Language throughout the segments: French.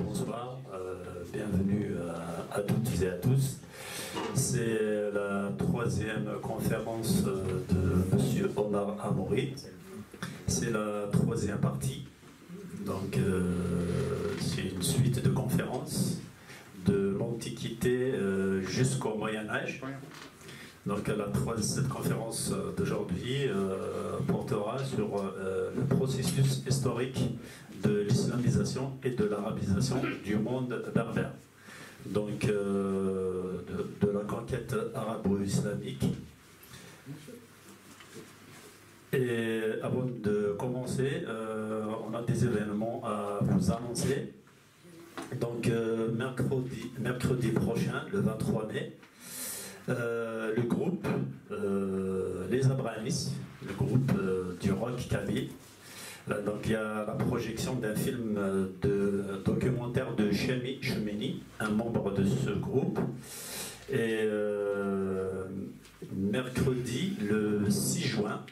Bonsoir, bienvenue à toutes et à tous. C'est la troisième conférence de M. Omar Amouri. C'est la troisième partie. Donc, c'est une suite de conférences de l'Antiquité jusqu'au Moyen-Âge. Donc, cette conférence d'aujourd'hui portera sur le processus historique de l'islamisation et de l'arabisation du monde berbère. Donc, de la conquête arabo-islamique. Et avant de commencer, on a des événements à vous annoncer. Donc, mercredi prochain, le 23 mai, le groupe Les Abrahamis, le groupe du rock kabyle. Donc il y a la projection d'un film documentaire de Chami Choumeni, un membre de ce groupe. Et mercredi, le 6 juin,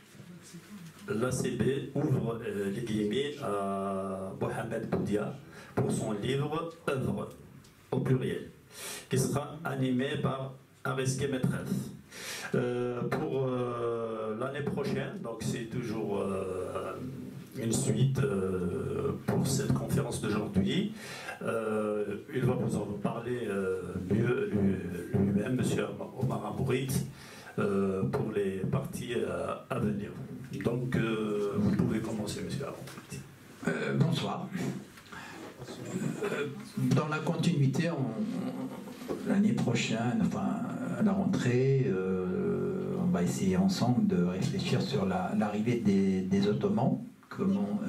l'ACB ouvre les guillemets à Mohamed Boudia pour son livre « Œuvre » au pluriel, qui sera animé par Ariske Metref. Pour l'année prochaine, donc c'est toujours une suite pour cette conférence d'aujourd'hui. Il va vous en parler mieux lui-même, M. Omar Amouri, pour les parties à venir. Donc, vous pouvez commencer, M. Amouri. Bonsoir. Dans la continuité, l'année prochaine, enfin à la rentrée, on va essayer ensemble de réfléchir sur l'arrivée des Ottomans. Comment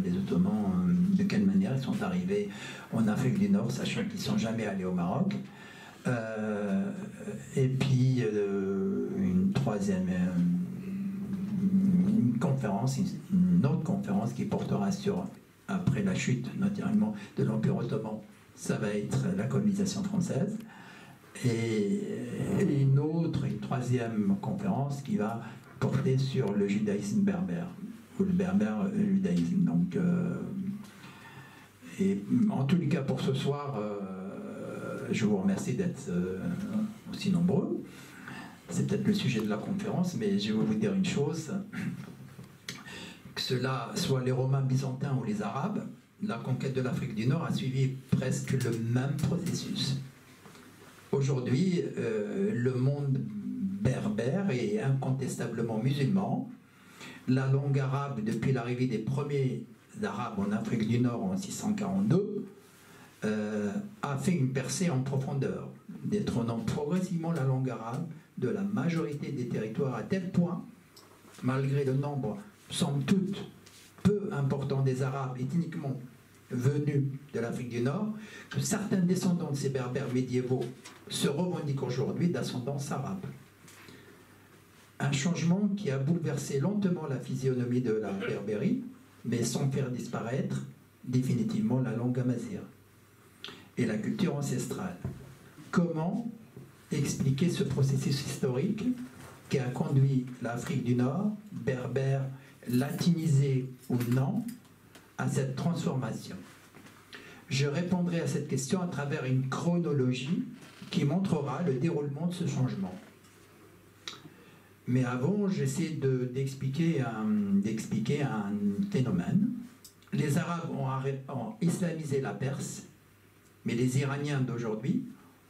les Ottomans, de quelle manière ils sont arrivés en Afrique du Nord, sachant qu'ils ne sont jamais allés au Maroc. Et puis une troisième une autre conférence qui portera sur, après la chute naturellement de l'Empire ottoman, ça va être la colonisation française. Et une troisième conférence qui va porter sur le judaïsme berbère, ou le berbère judaïsme. Donc, et en tous les cas, pour ce soir, je vous remercie d'être aussi nombreux. C'est peut-être le sujet de la conférence, mais je vais vous dire une chose, que cela soit les Romains byzantins ou les Arabes, la conquête de l'Afrique du Nord a suivi presque le même processus. Aujourd'hui, le monde berbère est incontestablement musulman. La langue arabe, depuis l'arrivée des premiers Arabes en Afrique du Nord en 642, a fait une percée en profondeur, détrônant progressivement la langue arabe de la majorité des territoires, à tel point, malgré le nombre, somme toute, peu important des Arabes ethniquement venus de l'Afrique du Nord, que certains descendants de ces berbères médiévaux se revendiquent aujourd'hui d'ascendance arabe. Un changement qui a bouleversé lentement la physionomie de la Berbérie, mais sans faire disparaître définitivement la langue amazigh et la culture ancestrale. Comment expliquer ce processus historique qui a conduit l'Afrique du Nord, berbère, latinisée ou non, à cette transformation? Je répondrai à cette question à travers une chronologie qui montrera le déroulement de ce changement. Mais avant, j'essaie d'expliquer un phénomène. Les Arabes ont islamisé la Perse, mais les Iraniens d'aujourd'hui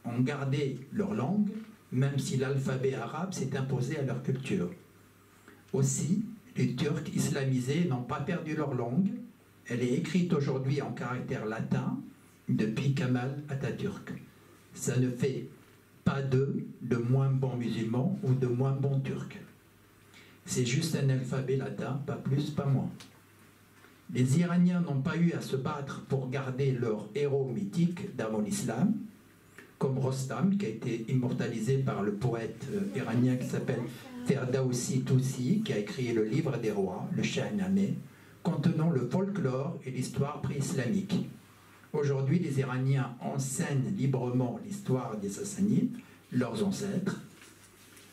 ont gardé leur langue, même si l'alphabet arabe s'est imposé à leur culture. Aussi, les Turcs islamisés n'ont pas perdu leur langue. Elle est écrite aujourd'hui en caractère latin depuis Kemal Atatürk. Ça ne fait pas d'eux de moins bons musulmans ou de moins bons turcs. C'est juste un alphabet latin, pas plus, pas moins. Les Iraniens n'ont pas eu à se battre pour garder leur héros mythique d'avant l'islam, comme Rostam, qui a été immortalisé par le poète iranien qui s'appelle Ferdowsi Tousi, qui a écrit le livre des rois, le Shahnameh, contenant le folklore et l'histoire pré-islamique. Aujourd'hui, les Iraniens enseignent librement l'histoire des Sassanides, leurs ancêtres.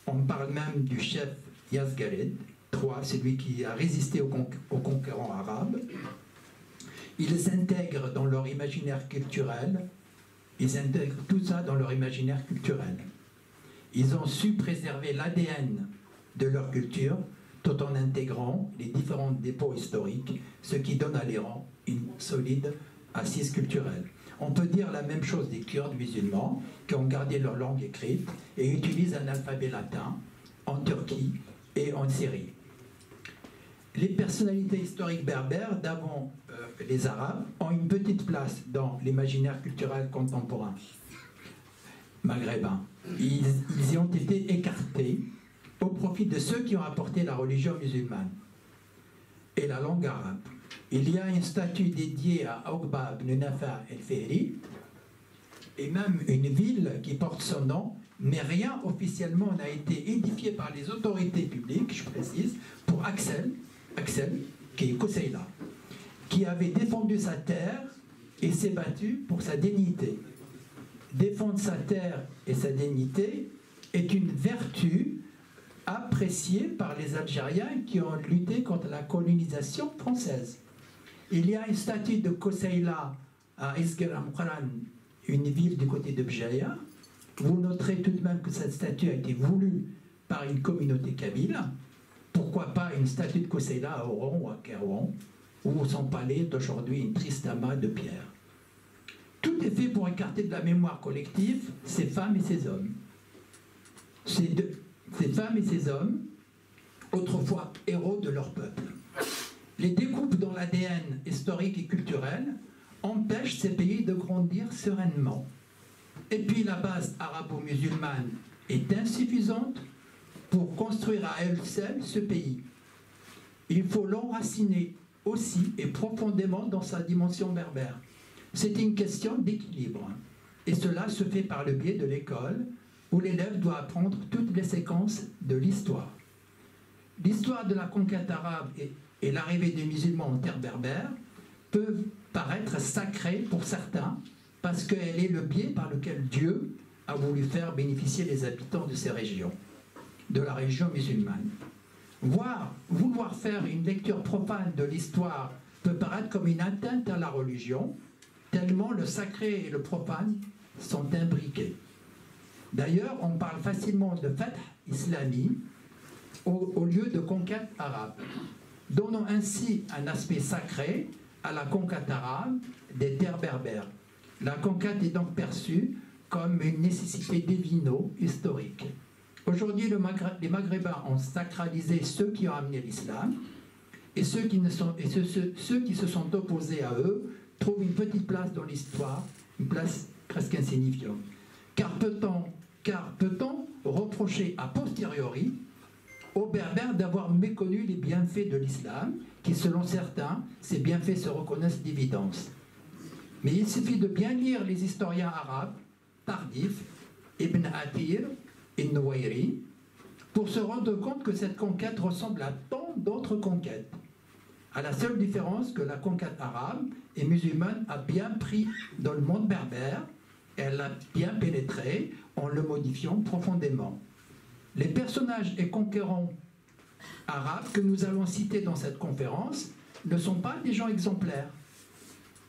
On parle même du chef Yazghaled III, celui qui a résisté aux conquérants arabes. Ils intègrent dans leur imaginaire culturel, ils intègrent tout ça dans leur imaginaire culturel. Ils ont su préserver l'ADN de leur culture tout en intégrant les différents dépôts historiques, ce qui donne à l'Iran une solide assise culturelle. On peut dire la même chose des Kurdes musulmans qui ont gardé leur langue écrite et utilisent un alphabet latin en Turquie et en Syrie. Les personnalités historiques berbères d'avant les Arabes ont une petite place dans l'imaginaire culturel contemporain maghrébin. Ils y ont été écartés au profit de ceux qui ont apporté la religion musulmane et la langue arabe. Il y a une statue dédiée à Uqba ibn Nafa el-Fihri et même une ville qui porte son nom, mais rien officiellement n'a été édifié par les autorités publiques, je précise, pour Axel, qui est Koseila, qui avait défendu sa terre et s'est battu pour sa dignité. Défendre sa terre et sa dignité est une vertu appréciée par les Algériens qui ont lutté contre la colonisation française. Il y a une statue de Koseila à Izgir Amqaran, une ville du côté de Bjaya. Vous noterez tout de même que cette statue a été voulue par une communauté kabyle. Pourquoi pas une statue de Koseila à Oran ou à Kairouan, où son palais est aujourd'hui une triste amas de pierre. Tout est fait pour écarter de la mémoire collective ces femmes et ces hommes. Ces femmes et ces hommes, autrefois héros de leur peuple. Les découpes dans l'ADN historique et culturel empêchent ces pays de grandir sereinement. Et puis la base arabo-musulmane est insuffisante pour construire à elle seule ce pays. Il faut l'enraciner aussi et profondément dans sa dimension berbère. C'est une question d'équilibre. Et cela se fait par le biais de l'école, où l'élève doit apprendre toutes les séquences de l'histoire. L'histoire de la conquête arabe et l'arrivée des musulmans en terre berbère peuvent paraître sacrées pour certains, parce qu'elle est le biais par lequel Dieu a voulu faire bénéficier les habitants de ces régions, de la région musulmane. Vouloir faire une lecture profane de l'histoire peut paraître comme une atteinte à la religion, tellement le sacré et le profane sont imbriqués. D'ailleurs, on parle facilement de fath islami au lieu de conquête arabe, donnant ainsi un aspect sacré à la conquête arabe des terres berbères. La conquête est donc perçue comme une nécessité divino-historique. Aujourd'hui, les Maghrébins ont sacralisé ceux qui ont amené l'islam, et ceux qui se sont opposés à eux trouvent une petite place dans l'histoire, une place presque insignifiante. Car peut-on reprocher a posteriori aux Berbères d'avoir méconnu les bienfaits de l'islam, qui selon certains, ces bienfaits se reconnaissent d'évidence. Mais il suffit de bien lire les historiens arabes, tardifs, Ibn Athir et Nouairi, pour se rendre compte que cette conquête ressemble à tant d'autres conquêtes, à la seule différence que la conquête arabe et musulmane a bien pris dans le monde berbère, elle a bien pénétré en le modifiant profondément. Les personnages et conquérants arabes que nous allons citer dans cette conférence ne sont pas des gens exemplaires.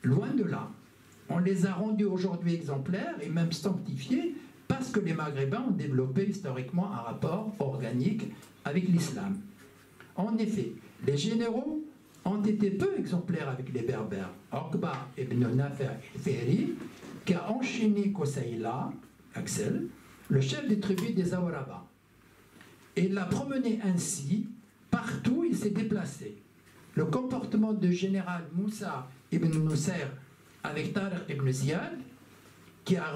Loin de là. On les a rendus aujourd'hui exemplaires et même sanctifiés parce que les Maghrébins ont développé historiquement un rapport organique avec l'islam. En effet, les généraux ont été peu exemplaires avec les Berbères. Uqba ibn Nafa el-Fihri, qui a enchaîné Koseila, Axel, le chef des tribus des Awaraba. Et l'a promené ainsi, partout il s'est déplacé. Le comportement du général Moussa ibn Nusayr avec Tariq ibn Ziyad, qui a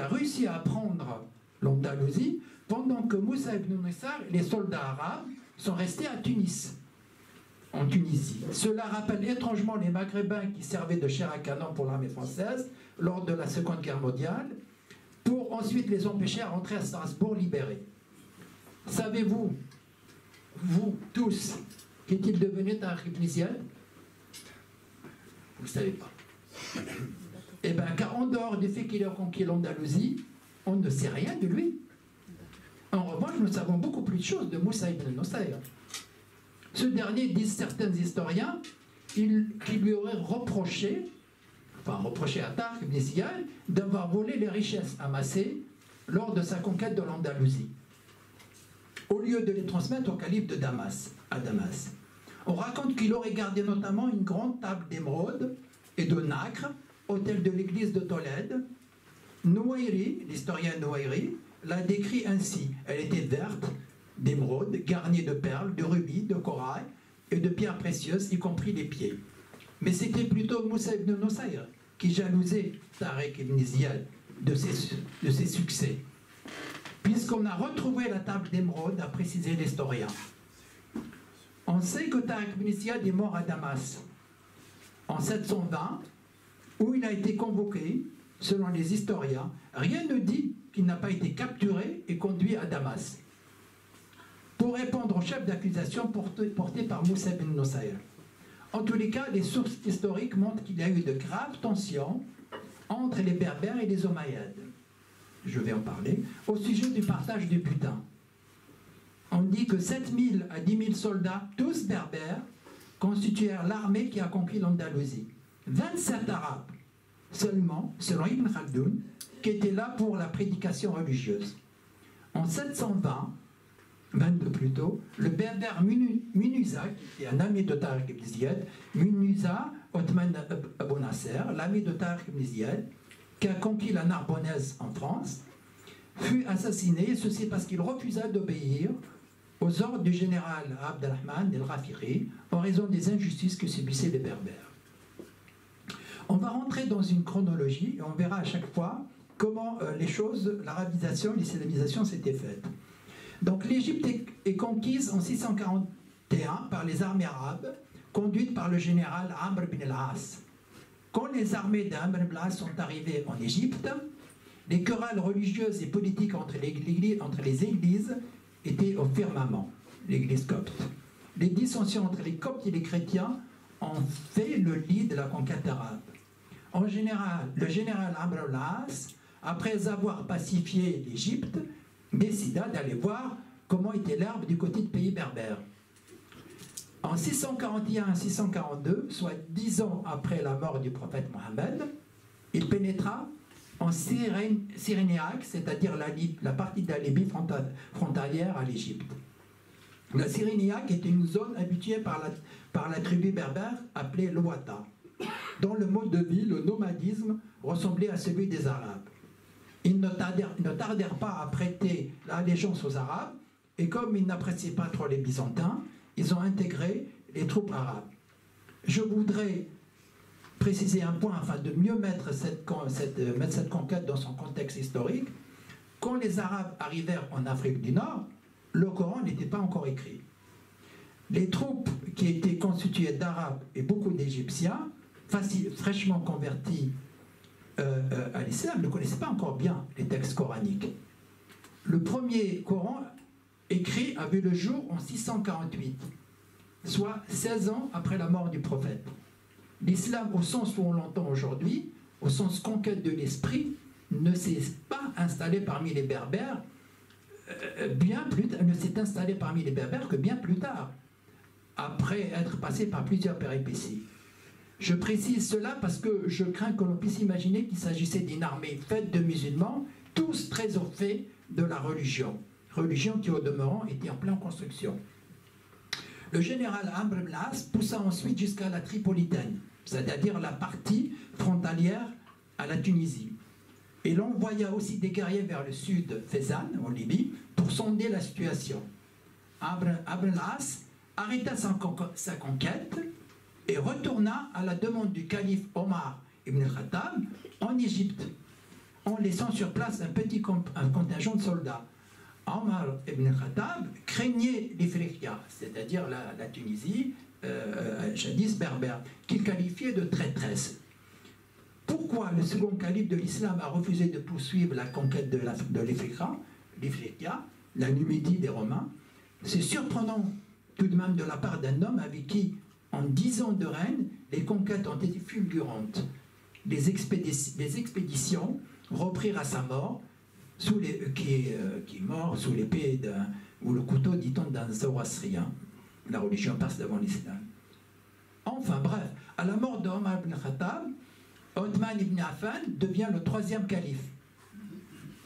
réussi à prendre l'Andalousie, pendant que Moussa ibn Nusayr et les soldats arabes sont restés à Tunis, en Tunisie. Cela rappelle étrangement les Maghrébins qui servaient de chair à canon pour l'armée française lors de la Seconde Guerre mondiale, pour ensuite les empêcher à rentrer à Strasbourg libérés. Savez-vous, vous tous, qu'est-il devenu Tariq ibn Ziyad? Vous ne savez pas. Eh bien, car en dehors du fait qu'il a conquis l'Andalousie, on ne sait rien de lui. En revanche, nous savons beaucoup plus de choses de Moussa ibn Nusayr. Ce dernier, disent certains historiens, qui lui aurait reproché à Tarq ibn Ziyad d'avoir volé les richesses amassées lors de sa conquête de l'Andalousie, au lieu de les transmettre au calife de Damas, à Damas. On raconte qu'il aurait gardé notamment une grande table d'émeraude et de nacre, autel de l'église de Tolède. Nouairi, l'historien Nouairi, l'a décrit ainsi. Elle était verte, d'émeraude, garnie de perles, de rubis, de corail et de pierres précieuses, y compris les pieds. Mais c'était plutôt Moussa ibn Nusayr qui jalousait Tariq ibn Ziyad de ses succès. Puisqu'on a retrouvé la table d'émeraude, a précisé l'historien. On sait que Tariq ibn Ziyad est mort à Damas en 720, où il a été convoqué, selon les historiens. Rien ne dit qu'il n'a pas été capturé et conduit à Damas pour répondre au chef d'accusation porté par Moussa ibn Nusayr. En tous les cas, les sources historiques montrent qu'il y a eu de graves tensions entre les Berbères et les Omeyyades. Je vais en parler. Au sujet du partage du butin, on dit que 7 000 à 10 000 soldats, tous berbères, constituèrent l'armée qui a conquis l'Andalousie. 27 Arabes seulement, selon Ibn Khaldoun, qui étaient là pour la prédication religieuse. En 720, 22 plutôt, le berbère Munuza, qui était un ami de Tariq ibn Ziyad, Munuza Othman Abou Nasser, l'ami de Tariq ibn Ziyad, qui a conquis la Narbonnaise en France, fut assassiné, ceci parce qu'il refusa d'obéir aux ordres du général Abdelrahman el-Rafiri en raison des injustices que subissaient les berbères. On va rentrer dans une chronologie et on verra à chaque fois comment les choses, l'arabisation, l'islamisation s'étaient faites. Donc l'Égypte est conquise en 641 par les armées arabes, conduites par le général Amr ibn al-As. Quand les armées d'Amr ibn al-As sont arrivées en Égypte, les querelles religieuses et politiques entre les églises étaient au firmament, l'église copte. Les dissensions entre les coptes et les chrétiens ont fait le lit de la conquête arabe. En général, le général Amr ibn al-As, après avoir pacifié l'Égypte, décida d'aller voir comment était l'herbe du côté du pays berbère. En 641-642, soit 10 ans après la mort du prophète Mohammed, il pénétra en Cyrénaïque, c'est-à-dire la partie de la Libye frontalière à l'Égypte. La Cyrénaïque était une zone habituée par la tribu berbère appelée l'Ouata, dont le mode de vie, le nomadisme, ressemblait à celui des Arabes. Ils ne tardèrent pas à prêter l'allégeance aux Arabes, et comme ils n'appréciaient pas trop les Byzantins, ils ont intégré les troupes arabes. Je voudrais préciser un point afin de mieux mettre cette conquête dans son contexte historique. Quand les Arabes arrivèrent en Afrique du Nord, le Coran n'était pas encore écrit. Les troupes qui étaient constituées d'Arabes et beaucoup d'Égyptiens, fraîchement convertis à l'islam, ne connaissaient pas encore bien les textes coraniques. Le premier Coran écrit a vu le jour en 648, soit 16 ans après la mort du prophète. L'islam, au sens où on l'entend aujourd'hui, au sens conquête de l'esprit, ne s'est pas installé parmi les berbères, ne s'est installé parmi les berbères que bien plus tard, après être passé par plusieurs péripéties. Je précise cela parce que je crains que l'on puisse imaginer qu'il s'agissait d'une armée faite de musulmans, tous très au fait de la religion qui au demeurant était en pleine construction. Le général Amr ibn al-As poussa ensuite jusqu'à la Tripolitaine, c'est-à-dire la partie frontalière à la Tunisie. Et l'on envoya aussi des guerriers vers le sud, Fezzan, en Libye, pour sonder la situation. Amr ibn al-As arrêta sa conquête et retourna à la demande du calife Omar ibn al-Khattab en Égypte, en laissant sur place un contingent de soldats. Omar ibn al-Khattab craignait l'Ifriqiya, c'est-à-dire la Tunisie, jadis berbère, qu'il qualifiait de traîtresse. Pourquoi le second calife de l'islam a refusé de poursuivre la conquête de l'Ifriqiya, la Numidie des Romains? C'est surprenant tout de même de la part d'un homme avec qui, en 10 ans de règne, les conquêtes ont été fulgurantes. Les expéditions reprirent à sa mort, qui est mort sous l'épée ou le couteau, dit-on, d'un zoroastrien, la religion perse d'avant l'islam. Enfin bref, à la mort d'Omar ibn Khattab, Othman ibn Affan devient le 3e calife.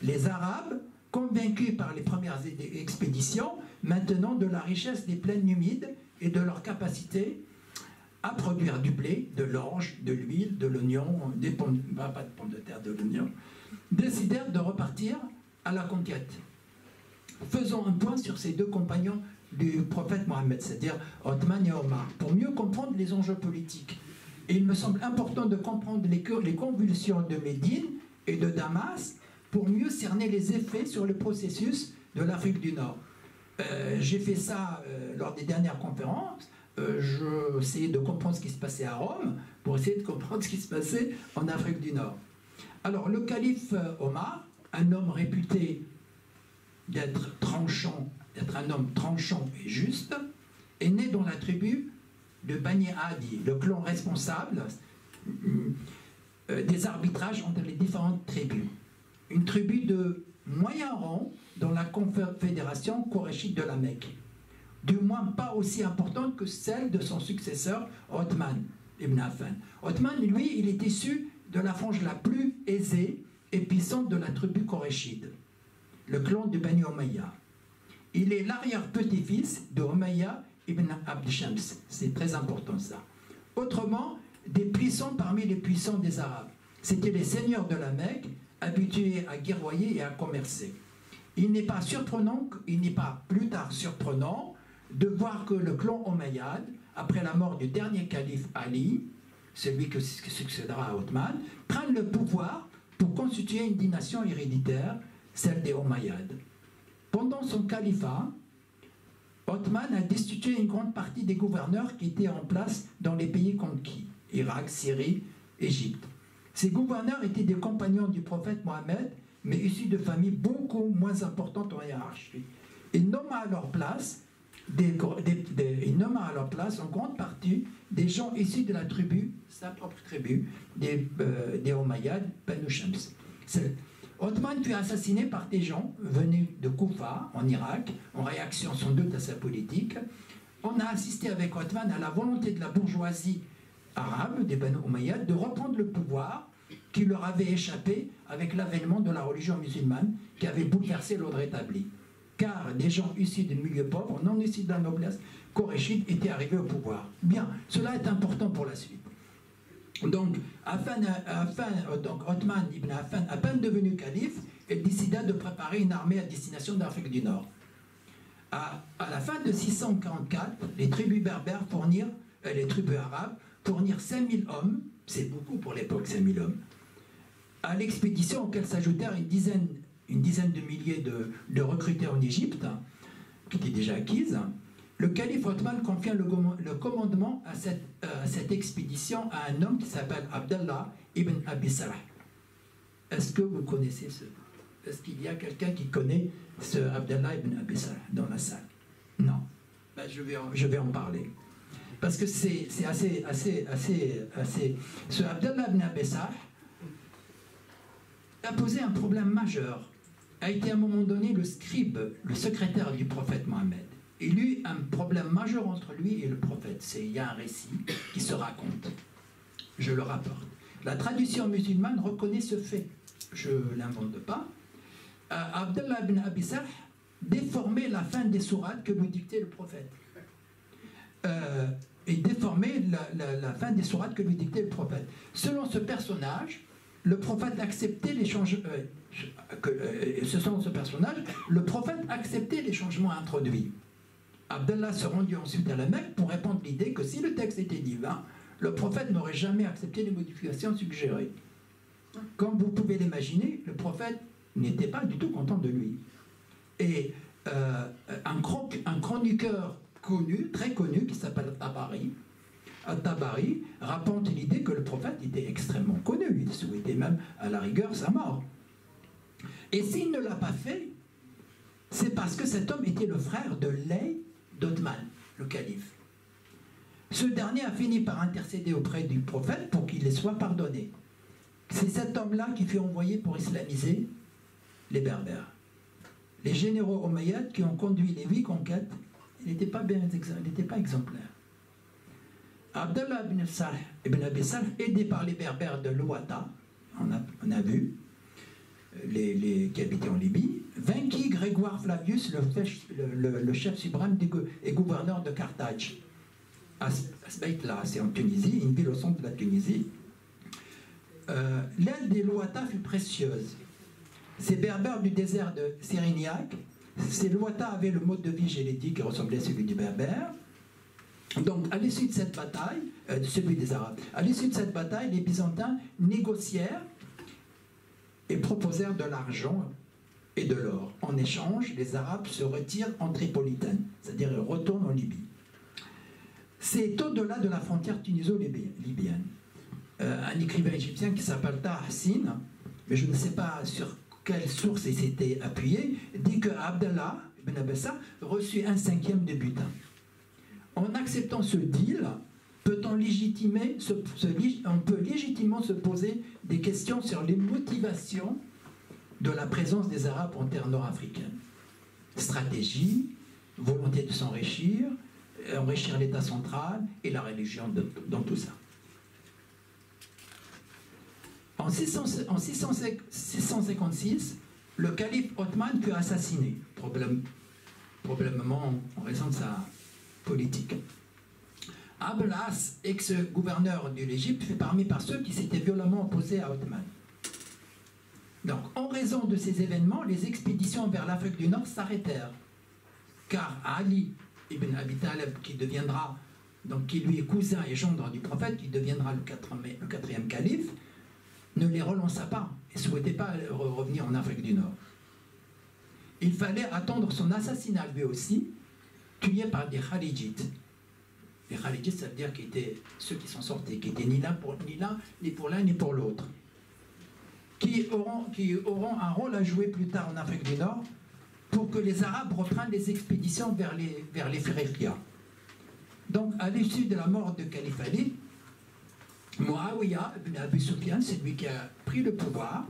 Les Arabes, convaincus par les premières expéditions, maintenant de la richesse des plaines humides et de leur capacité à produire du blé, de l'orge, de l'huile, de l'oignon, pas de pommes de terre, de l'oignon, décidèrent de repartir à la conquête. Faisons un point sur ces deux compagnons du prophète Mohammed, c'est-à-dire Othman et Omar, pour mieux comprendre les enjeux politiques. Et il me semble important de comprendre les convulsions de Médine et de Damas pour mieux cerner les effets sur le processus de l'Afrique du Nord. J'ai fait ça lors des dernières conférences. Je essayais de comprendre ce qui se passait à Rome pour essayer de comprendre ce qui se passait en Afrique du Nord. Alors, le calife Omar, un homme réputé d'être un homme tranchant et juste, est né dans la tribu de Bani Adi, le clan responsable des arbitrages entre les différentes tribus. Une tribu de moyen rang dans la confédération Qurayshite de la Mecque. Du moins pas aussi importante que celle de son successeur Othman ibn Affan. Othman, lui, il est issu de la frange la plus aisée et puissante de la tribu Qurayshite, le clan de Bani Umayya. Il est l'arrière-petit-fils de Umayya ibn Abd Shams. C'est très important ça. Autrement, des puissants parmi les puissants des Arabes. C'était les seigneurs de la Mecque, habitués à guerroyer et à commercer. Il n'est pas plus tard surprenant de voir que le clan Omeyyade, après la mort du dernier calife Ali, celui qui succédera à Othman, prenne le pouvoir pour constituer une dynastie héréditaire, celle des Omeyyades. Pendant son califat, Othman a destitué une grande partie des gouverneurs qui étaient en place dans les pays conquis, Irak, Syrie, Égypte. Ces gouverneurs étaient des compagnons du prophète Mohammed, mais issus de familles beaucoup moins importantes en hiérarchie. Il nomma à leur place en grande partie des gens issus de la tribu, sa propre tribu, des Omeyyades, Banu Shams. Othman fut assassiné par des gens venus de Koufa, en Irak, en réaction sans doute à sa politique. On a assisté avec Othman à la volonté de la bourgeoisie arabe, des Banu Umayyad, de reprendre le pouvoir qui leur avait échappé avec l'avènement de la religion musulmane qui avait bouleversé l'ordre établi. Car des gens issus des milieux pauvres, non issus de la noblesse koréchite, étaient arrivés au pouvoir. Bien, cela est important pour la suite. Donc, Othman ibn Affan, à peine devenu calife, il décida de préparer une armée à destination d'Afrique du Nord. À la fin de 644, les tribus berbères les tribus arabes fournirent 5000 hommes, c'est beaucoup pour l'époque, 5000 hommes, à l'expédition auquel s'ajoutèrent une dizaine de milliers de recrutés en Égypte, qui étaient déjà acquises. Le calife Othman confia le commandement à cette expédition à un homme qui s'appelle Abdallah ibn Abi Sarh. Est-ce que vous connaissez Est-ce qu'il y a quelqu'un qui connaît ce Abdallah ibn Abi Sarh dans la salle? Non. Ben, je vais en parler. Parce que c'est assez... Ce Abdallah ibn Abi Sarh a posé un problème majeur. A été à un moment donné le scribe, le secrétaire du prophète Mohammed. Il eut un problème majeur entre lui et le prophète. Il y a un récit qui se raconte. Je le rapporte. La tradition musulmane reconnaît ce fait. Je ne l'invente pas. Abdallah ibn Abi Sarh déformait la fin des sourates que lui dictait le prophète. Il déformait la fin des sourates que lui dictait le prophète. Selon ce personnage, le prophète acceptait les changements. Selon ce personnage, le prophète acceptait les changements introduits. Abdallah se rendit ensuite à la Mecque pour répandre l'idée que si le texte était divin, le prophète n'aurait jamais accepté les modifications suggérées. Comme vous pouvez l'imaginer, le prophète n'était pas du tout content de lui. Et un chroniqueur connu, très connu, qui s'appelle Tabari, rapporte l'idée que le prophète était extrêmement connu. Il souhaitait même, à la rigueur, sa mort. Et s'il ne l'a pas fait, c'est parce que cet homme était le frère de Lay d'Othman, le calife. Ce dernier a fini par intercéder auprès du prophète pour qu'il les soit pardonné. C'est cet homme-là qui fut envoyé pour islamiser les Berbères. Les généraux omeyyades qui ont conduit les 8 conquêtes, il n'était pas exemplaire. Abdallah ibn Abi Salh, aidé par les Berbères de Louata, on a vu, qui habitaient en Libye, vainquit Grégoire Flavius, le chef suprême et gouverneur de Carthage. À Sbeitla, c'est en Tunisie, une ville au centre de la Tunisie. L'aide des Louata fut précieuse. Ces Berbères du désert de Cyréniaque, ces Louata avaient le mode de vie génétique qui ressemblait à celui du Berbère. Donc, à l'issue de cette bataille, celui des Arabes, à l'issue de cette bataille, les Byzantins négocièrent et proposèrent de l'argent et de l'or. En échange, les Arabes se retirent en Tripolitaine, c'est-à-dire ils retournent en Libye. C'est au-delà de la frontière tuniso-libyenne. Un écrivain égyptien qui s'appelle Tahsin, mais je ne sais pas sur quelle source il s'était appuyé, dit que Abdallah ibn Abbassa reçut 1/5 de butin. En acceptant ce deal, on peut légitimement se poser des questions sur les motivations de la présence des Arabes en terre nord-africaine. Stratégie, volonté de s'enrichir, enrichir l'État central et la religion dans tout ça. En 656, le calife Othman fut assassiné, probablement en raison de sa politique. Ablas, ex-gouverneur de l'Égypte, fait parmi ceux qui s'étaient violemment opposés à Othman. Donc, en raison de ces événements, les expéditions vers l'Afrique du Nord s'arrêtèrent, car Ali ibn Abi Talib, qui lui est cousin et gendre du prophète, qui deviendra le quatrième calife, ne les relança pas et ne souhaitait pas revenir en Afrique du Nord. Il fallait attendre son assassinat lui aussi, tué par des Khalijites. Les Khalijites, ça veut dire qu'ils étaient ceux qui sont sortis, qui étaient ni pour l'un ni pour l'autre, qui auront un rôle à jouer plus tard en Afrique du Nord pour que les Arabes reprennent les expéditions vers les Fréria. Donc, à l'issue de la mort de Calife Ali, Muawiyah ibn Abi Sufyan, c'est lui qui a pris le pouvoir,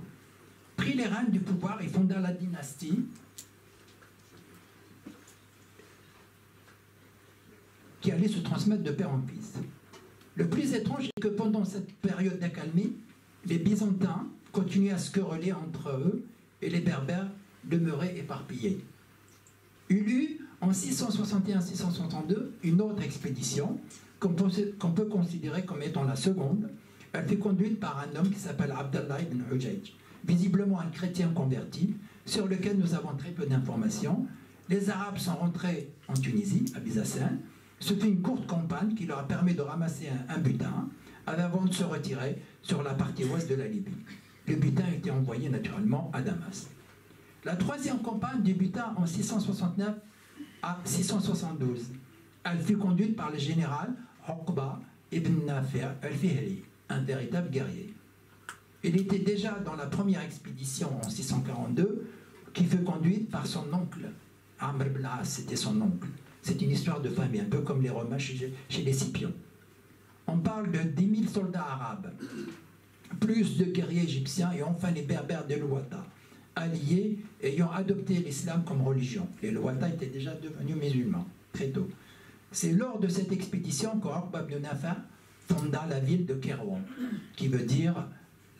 pris les rênes du pouvoir et fonda la dynastie qui allait se transmettre de père en fils. Le plus étrange est que pendant cette période d'accalmie, les Byzantins continuaient à se quereller entre eux et les Berbères demeuraient éparpillés. Il y eut en 661-662 une autre expédition qu'on peut considérer comme étant la seconde. Elle fut conduite par un homme qui s'appelle Abdallah ibn Hujaj, visiblement un chrétien converti, sur lequel nous avons très peu d'informations. Les Arabes sont rentrés en Tunisie, à Byzacène. Ce fut une courte campagne qui leur a permis de ramasser un butin avant de se retirer sur la partie ouest de la Libye. Le butin a été envoyé naturellement à Damas. La troisième campagne débuta en 669 à 672. Elle fut conduite par le général Uqba ibn Nafi' al-Fihri, un véritable guerrier. Il était déjà dans la première expédition en 642 qui fut conduite par son oncle. Amr ibn As, c'était son oncle. C'est une histoire de famille, un peu comme les Romains chez les Scipions. On parle de 10 000 soldats arabes, plus de guerriers égyptiens et enfin les Berbères de Louata, alliés ayant adopté l'islam comme religion. Les Louata étaient déjà devenus musulmans, très tôt. C'est lors de cette expédition qu'Uqba ibn Nafi' fonda la ville de Kairouan, qui veut dire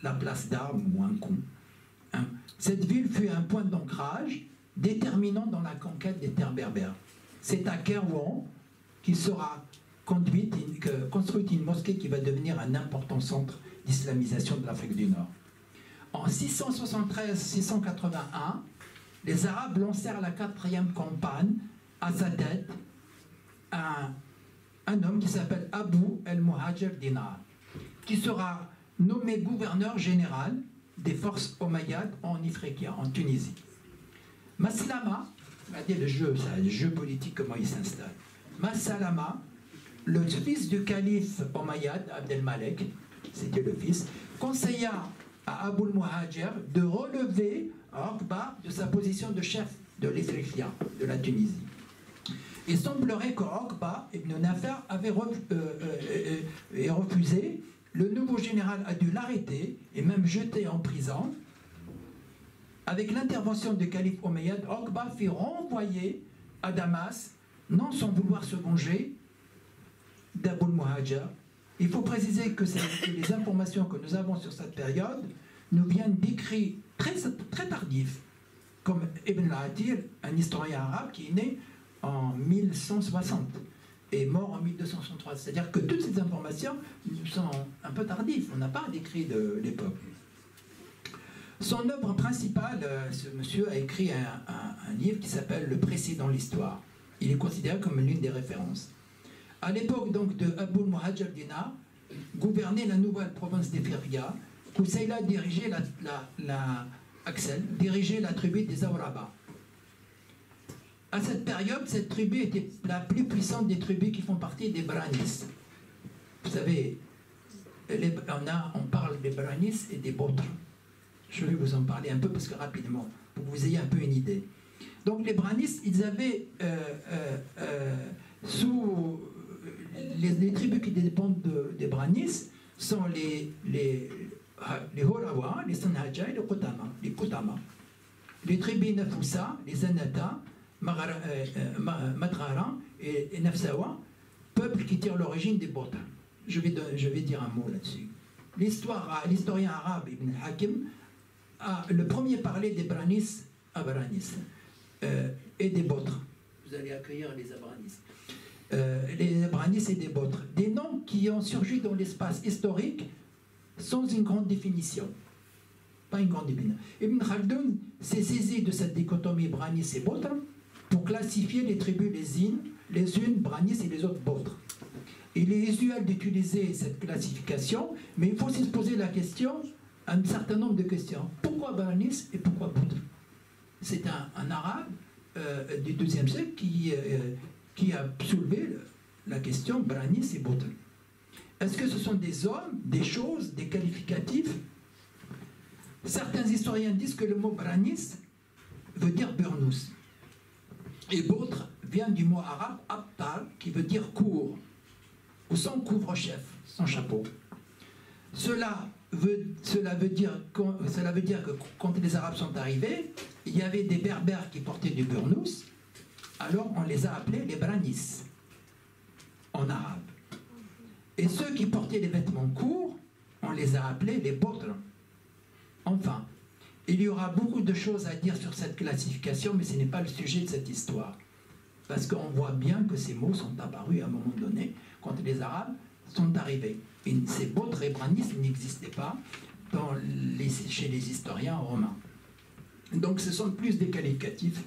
la place d'armes ou un con. Cette ville fut un point d'ancrage déterminant dans la conquête des terres berbères. C'est à Kairouan qu'il sera construite une mosquée qui va devenir un important centre d'islamisation de l'Afrique du Nord. En 673-681, les Arabes lancèrent la quatrième campagne. À sa tête un homme qui s'appelle Abu el-Muhajir Dinar, qui sera nommé gouverneur général des forces omeyyades en Ifriqiya, en Tunisie. Maslama, regardez le jeu politique, comment il s'installe. Maslama, le fils du calife omeyyade Abdelmalek, c'était le fils, conseilla à Abu el-Muhajir de relever Uqba de sa position de chef de l'Ifriqiya, de la Tunisie. Il semblerait que Uqba ibn Nafi' avait refusé. Le nouveau général a dû l'arrêter et même jeter en prison. Avec l'intervention du calife omeyyade, Uqba fut renvoyé à Damas, non sans vouloir se venger, d'Abul Muhajir. Il faut préciser que les informations que nous avons sur cette période nous viennent d'écrits très tardifs, comme Ibn al-Athir, un historien arabe qui est né en 1160 et mort en 1263. C'est-à-dire que toutes ces informations nous sont un peu tardives. On n'a pas d'écrit de l'époque. Son œuvre principale, ce monsieur a écrit un livre qui s'appelle Le Précis dans l'histoire. Il est considéré comme l'une des références. À l'époque donc de Abul Muhajir Dinar, gouvernait la nouvelle province d'Ifriqiya, Qusayla dirigeait dirigeait la tribu des Awraba. À cette période, cette tribu était la plus puissante des tribus qui font partie des Branis. Vous savez, on parle des Branis et des Botres. Je vais vous en parler un peu parce que rapidement, pour que vous ayez un peu une idée. Donc les Branis, ils avaient sous les tribus qui dépendent des Branis sont les Horawa, les Sanhaja et les Kotama. Les tribus Nafoussa, les Anata, Madrara et Nafsawa, peuples qui tirent l'origine des Botres. Je vais dire un mot là-dessus. L'historien arabe Ibn Hakim a le premier parlé des Branis à Branis et des Botres. Vous allez accueillir les Abranis. Les Abranis et des Botres. Des noms qui ont surgi dans l'espace historique sans une grande définition. Pas une grande définition. Ibn Khaldoun s'est saisi de cette dichotomie Branis et Botres pour classifier les tribus les unes Branis et les autres Botres. Il est usuel d'utiliser cette classification, mais il faut aussi se poser la question, un certain nombre de questions. Pourquoi Branis et pourquoi Botres? C'est un arabe du XIIe siècle qui a soulevé la question Branis et Botres. Est-ce que ce sont des hommes, des choses, des qualificatifs? Certains historiens disent que le mot Branis veut dire Burnous. Et Botres vient du mot arabe Abtal, qui veut dire court, ou son couvre-chef, son chapeau. Cela veut dire que quand les Arabes sont arrivés, il y avait des Berbères qui portaient du Burnous, alors on les a appelés les Branis, en arabe. Et ceux qui portaient les vêtements courts, on les a appelés les Botres. Enfin, il y aura beaucoup de choses à dire sur cette classification, mais ce n'est pas le sujet de cette histoire. Parce qu'on voit bien que ces mots sont apparus à un moment donné, quand les Arabes sont arrivés. Et ces Botres et Branis n'existaient pas chez les historiens romains. Donc ce sont plus des qualificatifs.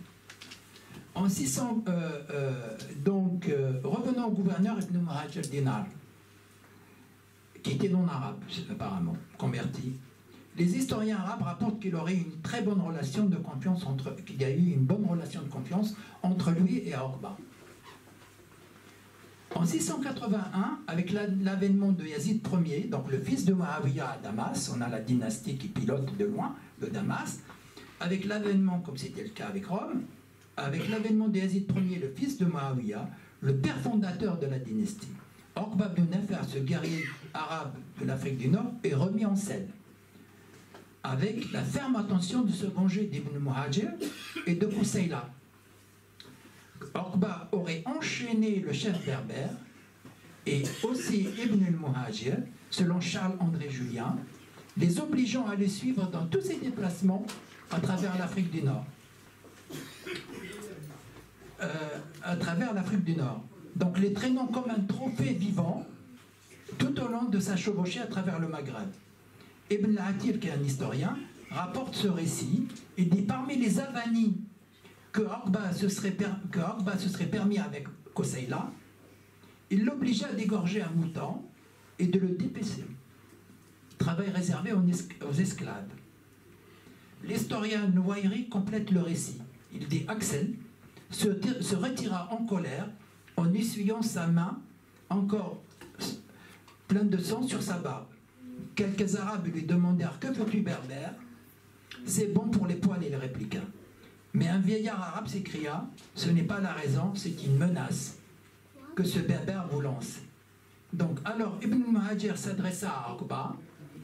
En 600, revenons au gouverneur Ibn Muhajir Dinar, qui était non arabe, apparemment, converti. Les historiens arabes rapportent qu'il aurait une très bonne relation de confiance qu'il y a eu une bonne relation de confiance entre lui et Orba. En 681, avec l'avènement de Yazid Ier, donc le fils de Muawiyah à Damas, on a la dynastie qui pilote de loin de Damas, avec l'avènement, comme c'était le cas avec Rome, avec l'avènement de Yazid Ier, le fils de Muawiyah, le père fondateur de la dynastie, Orba ibn Nafar, ce guerrier arabe de l'Afrique du Nord, est remis en scène, avec la ferme intention de se venger d'Ibn Muhajir et de Qusayla. Orba aurait enchaîné le chef berbère et aussi Ibn al-Muhajir, selon Charles-André Julien, les obligeant à les suivre dans tous ses déplacements à travers l'Afrique du Nord. Donc les traînant comme un trophée vivant tout au long de sa chevauchée à travers le Maghreb. Ibn al-Athir, qui est un historien, rapporte ce récit et dit parmi les avanies que Orba se serait permis avec Qusayla, il l'obligeait à dégorger un mouton et de le dépecer. Travail réservé aux esclaves. L'historien Nouairi complète le récit. Il dit Axel se retira en colère en essuyant sa main encore pleine de sang sur sa barbe. Quelques Arabes lui demandèrent « Que fais-tu, berbère ?» « C'est bon pour les poils, il répliqua. Mais un vieillard arabe s'écria « Ce n'est pas la raison, c'est une menace que ce berbère vous lance. » Donc, alors Ibn Muhajir s'adressa à Orba,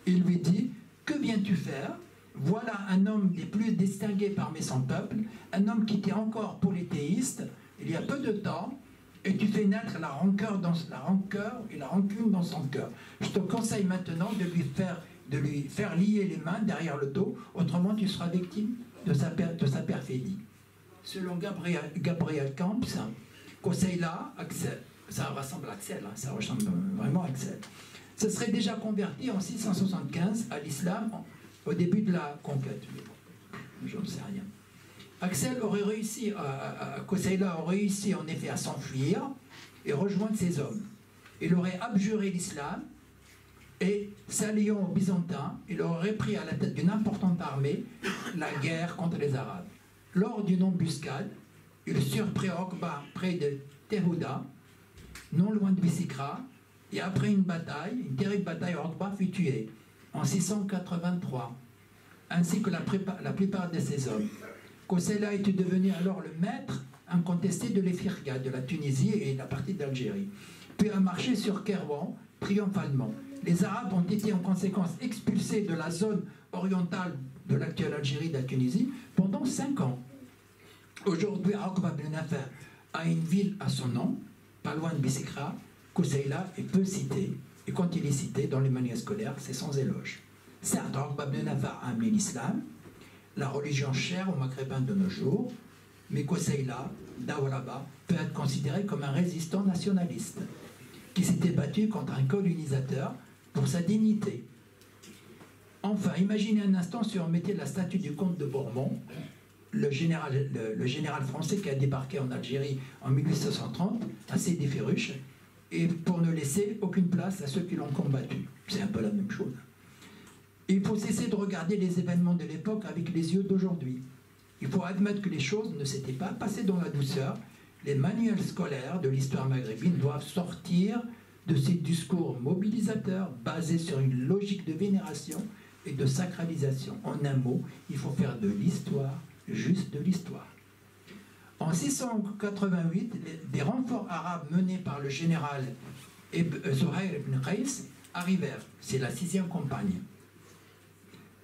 il lui dit « Que viens-tu faire ? Voilà un homme des plus distingués parmi son peuple, un homme qui était encore polythéiste il y a peu de temps, et tu fais naître la rancœur et la rancune dans son cœur. Je te conseille maintenant de lui faire lier les mains derrière le dos, autrement tu seras victime de sa perfidie. Selon Gabriel Camps, Koseila, Axel, ça ressemble à Axel, hein, ça ressemble vraiment à Axel, se serait déjà converti en 675 à l'islam au début de la conquête. Je ne sais rien. Axel aurait réussi, Koseila aurait réussi en effet à s'enfuir et rejoindre ses hommes. Il aurait abjuré l'islam et, s'alliant aux Byzantins, il aurait pris à la tête d'une importante armée la guerre contre les Arabes. Lors d'une embuscade, il surprit Okba près de Tehouda, non loin de Bisikra, et après une terrible bataille, Okba fut tué en 683, ainsi que la plupart de ses hommes. Koseila était devenu alors le maître incontesté de l'Efirga, de la Tunisie et de la partie d'Algérie, puis a marché sur Kairouan triomphalement. Les Arabes ont été en conséquence expulsés de la zone orientale de l'actuelle Algérie et de la Tunisie pendant 5 ans. Aujourd'hui, Okba ibn Nafar a une ville à son nom, pas loin de Bisikra. Koseila est peu cité, et quand il est cité dans les manuels scolaires, c'est sans éloge. Certes, Okba ibn Nafar a amené l'islam, la religion chère aux Maghrébins de nos jours, mais Koseila, Dawaraba, peut être considéré comme un résistant nationaliste qui s'était battu contre un colonisateur pour sa dignité. Enfin, imaginez un instant si on mettait la statue du comte de Bourmont, le général français qui a débarqué en Algérie en 1830, assez déferruche, et pour ne laisser aucune place à ceux qui l'ont combattu. C'est un peu la même chose. Il faut cesser de regarder les événements de l'époque avec les yeux d'aujourd'hui. Il faut admettre que les choses ne s'étaient pas passées dans la douceur. Les manuels scolaires de l'histoire maghrébine doivent sortir de ces discours mobilisateurs basés sur une logique de vénération et de sacralisation. En un mot, il faut faire de l'histoire juste de l'histoire. En 688, des renforts arabes menés par le général Zuhair ibn Qais arrivèrent. C'est la 6e campagne.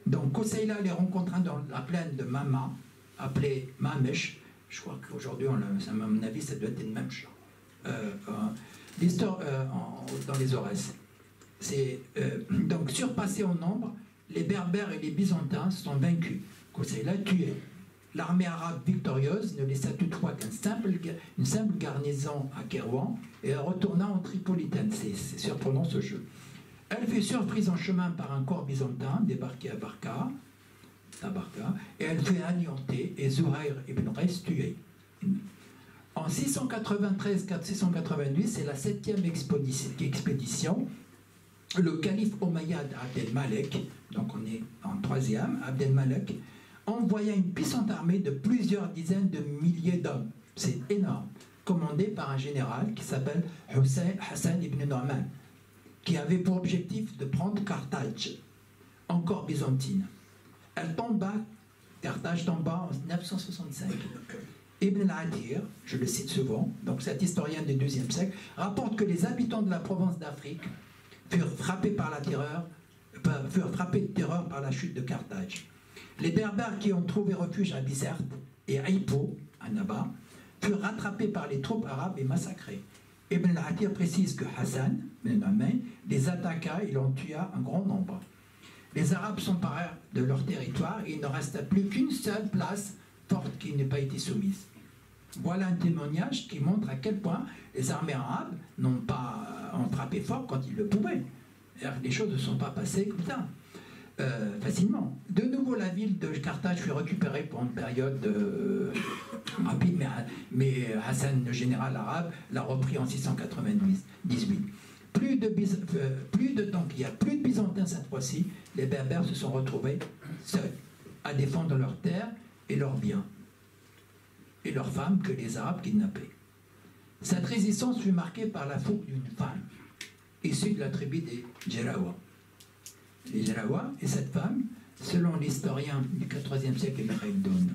Donc Koseila les rencontra dans la plaine de Mama, appelée Mamesh. Je crois qu'aujourd'hui, à mon avis, ça doit être une Memche. L'histoire dans les Aurès. Donc surpassés en nombre, les Berbères et les Byzantins sont vaincus. Koseila tué. L'armée arabe victorieuse ne laissa toutefois qu'une simple garnison à Kairouan et retourna en Tripolitaine. C'est surprenant ce jeu. Elle fut surprise en chemin par un corps byzantin débarqué à Barca, et elle fut anéantée et Zuhair ibn Qais tué. En 693-698, c'est la 7e expédition. Le calife Omeyyade Abdel-Malek, donc on est en 3e, Abdel-Malek, envoya une puissante armée de plusieurs dizaines de milliers d'hommes. C'est énorme. Commandée par un général qui s'appelle Hassan ibn Nu'man, qui avait pour objectif de prendre Carthage, encore byzantine. Carthage tomba en 965. Ibn al-Athir, je le cite souvent, donc cet historien du XIIe siècle, rapporte que les habitants de la province d'Afrique furent frappés de terreur par la chute de Carthage. Les Berbères qui ont trouvé refuge à Bizerte et à Hippo, à Naba, furent rattrapés par les troupes arabes et massacrés. Ibn al-Athir précise que Hassan les attaqua et en tua un grand nombre. Les Arabes s'emparèrent de leur territoire et il ne resta plus qu'une seule place forte qui n'ait pas été soumise. Voilà un témoignage qui montre à quel point les armées arabes ont frappé fort quand ils le pouvaient. Les choses ne sont pas passées comme ça, facilement. De nouveau, la ville de Carthage fut récupérée pour une période rapide, mais Hassan, le général arabe, l'a repris en 698. Plus de Byzantins cette fois-ci, les Berbères se sont retrouvés seuls à défendre leurs terres et leurs biens, et leurs femmes que les Arabes kidnappaient. Cette résistance fut marquée par la fougue d'une femme, issue de la tribu des Djerawa. Les Djerawa et cette femme, selon l'historien du XIVe siècle Michael Dawn.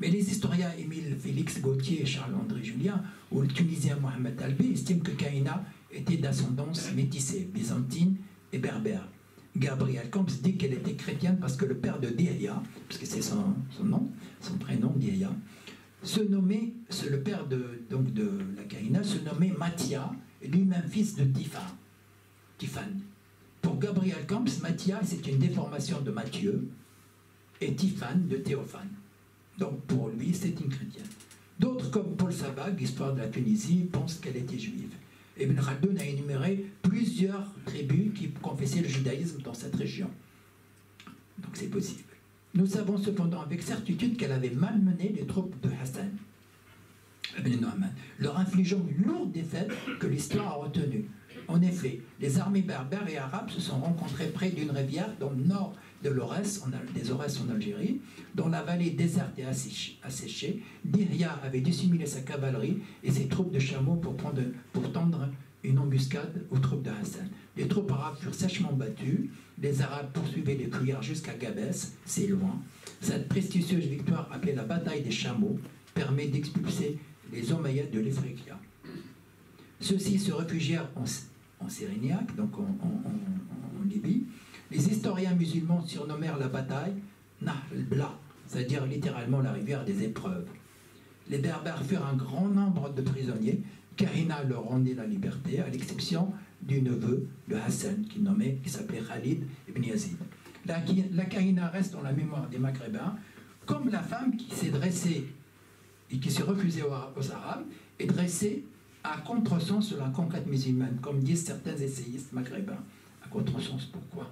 Mais les historiens Émile Félix Gauthier et Charles-André Julien, ou le Tunisien Mohamed Talbi, estiment que Kaina était d'ascendance métissée, byzantine et berbère. Gabriel Camps dit qu'elle était chrétienne parce que le père de Dihya, parce que c'est son nom, son prénom Dihya, le père de la Kahina se nommait Mathia, lui-même fils de Tifan. Pour Gabriel Camps, Mathia, c'est une déformation de Matthieu, et Tifan de Théophane. Donc pour lui, c'est une chrétienne. D'autres, comme Paul Sabag, Histoire de la Tunisie, pensent qu'elle était juive. Ibn Khaldoun a énuméré plusieurs tribus qui confessaient le judaïsme dans cette région. Donc c'est possible. Nous savons cependant avec certitude qu'elle avait malmené les troupes de Hassan ibn Nu'man, leur infligeant une lourde défaite que l'histoire a retenue. En effet, les armées berbères et arabes se sont rencontrées près d'une rivière dans le nord de l'Aurès, des Aurès en Algérie, dans la vallée déserte et asséchée. Dirya avait dissimulé sa cavalerie et ses troupes de chameaux pour tendre une embuscade aux troupes de Hassan. Les troupes arabes furent sèchement battues. Les Arabes poursuivaient les fuyards jusqu'à Gabès, c'est loin. Cette prestigieuse victoire, appelée la bataille des chameaux, permet d'expulser les Omeyyades de l'Ifriqiya. Ceux-ci se réfugièrent en Cyréniaque, donc en Libye. Les historiens musulmans surnommèrent la bataille Nahr al-Bla, c'est-à-dire littéralement la rivière des épreuves. Les Berbères furent un grand nombre de prisonniers. Kahina leur rendit la liberté, à l'exception du neveu de Hassan, qui s'appelait Khalid ibn Yazid. La Kahina reste dans la mémoire des Maghrébins comme la femme qui s'est dressée et qui s'est refusée aux Arabes et dressée à contresens sur la conquête musulmane, comme disent certains essayistes maghrébins. À contresens, pourquoi?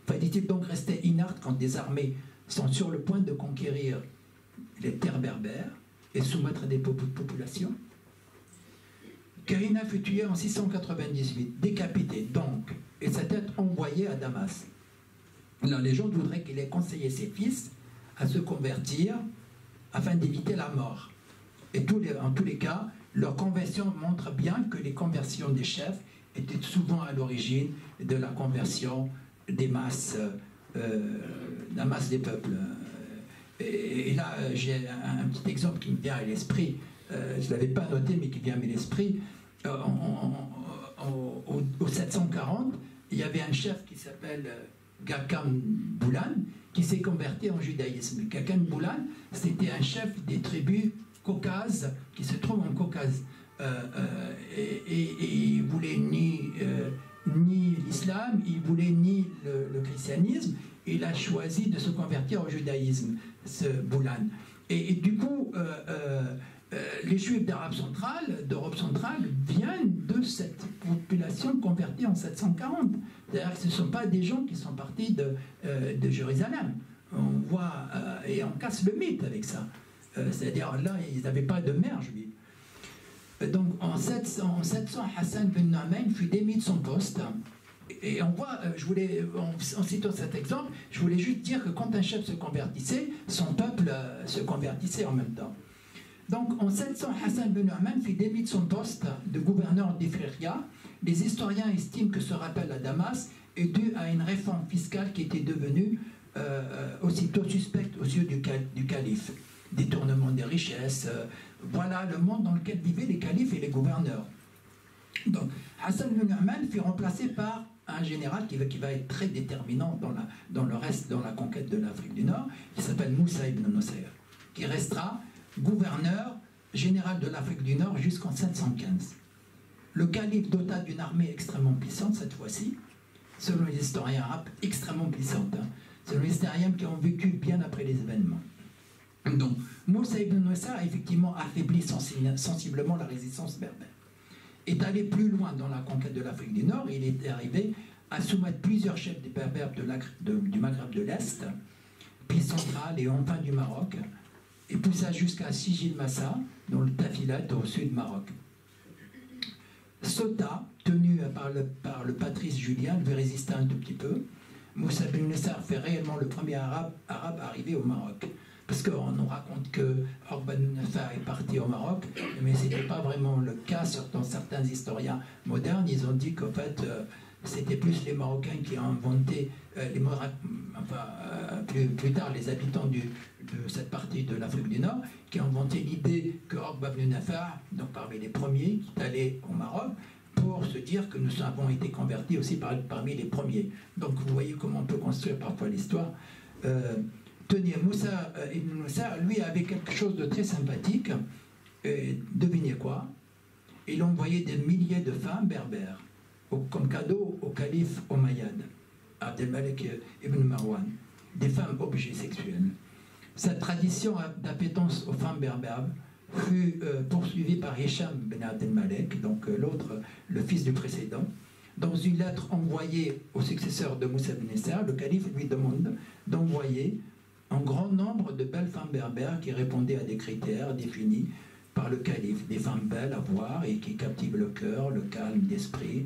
Fallait-il donc rester inerte quand des armées sont sur le point de conquérir les terres berbères et soumettre des populations? Kahina fut tué en 698, décapité donc, et sa tête envoyée à Damas. La légende voudrait qu'il ait conseillé ses fils à se convertir afin d'éviter la mort. Et en tous les cas, leur conversion montre bien que les conversions des chefs étaient souvent à l'origine de la conversion des masses, la masse des peuples. Et là, j'ai un petit exemple qui me vient à l'esprit. Je ne l'avais pas noté, mais qui vient à l'esprit. Au 740, il y avait un chef qui s'appelle Gakan Boulan, qui s'est converti en judaïsme. Gakan Boulan, c'était un chef des tribus caucases qui se trouvent en Caucase. Et il ne voulait ni l'islam, il ne voulait ni le christianisme. Il a choisi de se convertir au judaïsme, ce Boulan. Et du coup, les Juifs d'Europe centrale viennent de cette population convertie en 740. C'est-à-dire que ce ne sont pas des gens qui sont partis de Jérusalem. On voit, et on casse le mythe avec ça. C'est-à-dire là, ils n'avaient pas de mère juive. Donc en 700, Hassan ibn Nu'man fut démis de son poste. Et on voit, en citant cet exemple, je voulais juste dire que quand un chef se convertissait, son peuple se convertissait en même temps. Donc en 700, Hassan ibn Nu'man fut démis de son poste de gouverneur d'Ifriqiya. Les historiens estiment que ce rappel à Damas est dû à une réforme fiscale qui était devenue aussitôt suspecte aux yeux du calife. Détournement des richesses, voilà le monde dans lequel vivaient les califes et les gouverneurs. Donc Hassan ibn Nu'man fut remplacé par un général qui va être très déterminant dans la conquête de l'Afrique du Nord, qui s'appelle Moussa ibn Nusayr, qui restera gouverneur général de l'Afrique du Nord jusqu'en 715. Le calife dota d'une armée extrêmement puissante cette fois-ci, selon les historiens arabes, extrêmement puissante, selon les historiens qui ont vécu bien après les événements. Donc, Moussa ibn Nusayr a effectivement affaibli sensiblement la résistance berbère. Est allé plus loin dans la conquête de l'Afrique du Nord, il est arrivé à soumettre plusieurs chefs des berbères du Maghreb de l'Est, puis central et enfin du Maroc, et poussa jusqu'à Sijil Massa, dans le Tafilat au sud du Maroc. Sota, tenu par le patrice Julien, devait résister un tout petit peu. Moussa ibn Nusayr fait réellement le premier arabe arrivé au Maroc. Parce qu'on nous raconte que Uqba ibn Nafar est parti au Maroc, mais ce n'était pas vraiment le cas. Dans certains historiens modernes, ils ont dit qu'en fait, c'était plus les Marocains qui ont inventé, plus tard les habitants de cette partie de l'Afrique du Nord, qui ont inventé l'idée que Uqba ibn Nafar, donc parmi les premiers qui est allé au Maroc, pour se dire que nous avons été convertis aussi parmi les premiers. Donc vous voyez comment on peut construire parfois l'histoire. tenez, Moussa ibn Nusayr, lui, avait quelque chose de très sympathique. Et devinez quoi? Il envoyait des milliers de femmes berbères comme cadeau au calife Omeyyade, Abdelmalek ibn Marwan, des femmes objets sexuels. Cette tradition d'appétence aux femmes berbères fut poursuivie par Hicham ben Abdelmalek, donc l'autre, le fils du précédent. Dans une lettre envoyée au successeur de Moussa ibn Nusayr, le calife lui demande d'envoyer un grand nombre de belles femmes berbères qui répondaient à des critères définis par le calife, des femmes belles à voir et qui captivent le cœur, le calme d'esprit,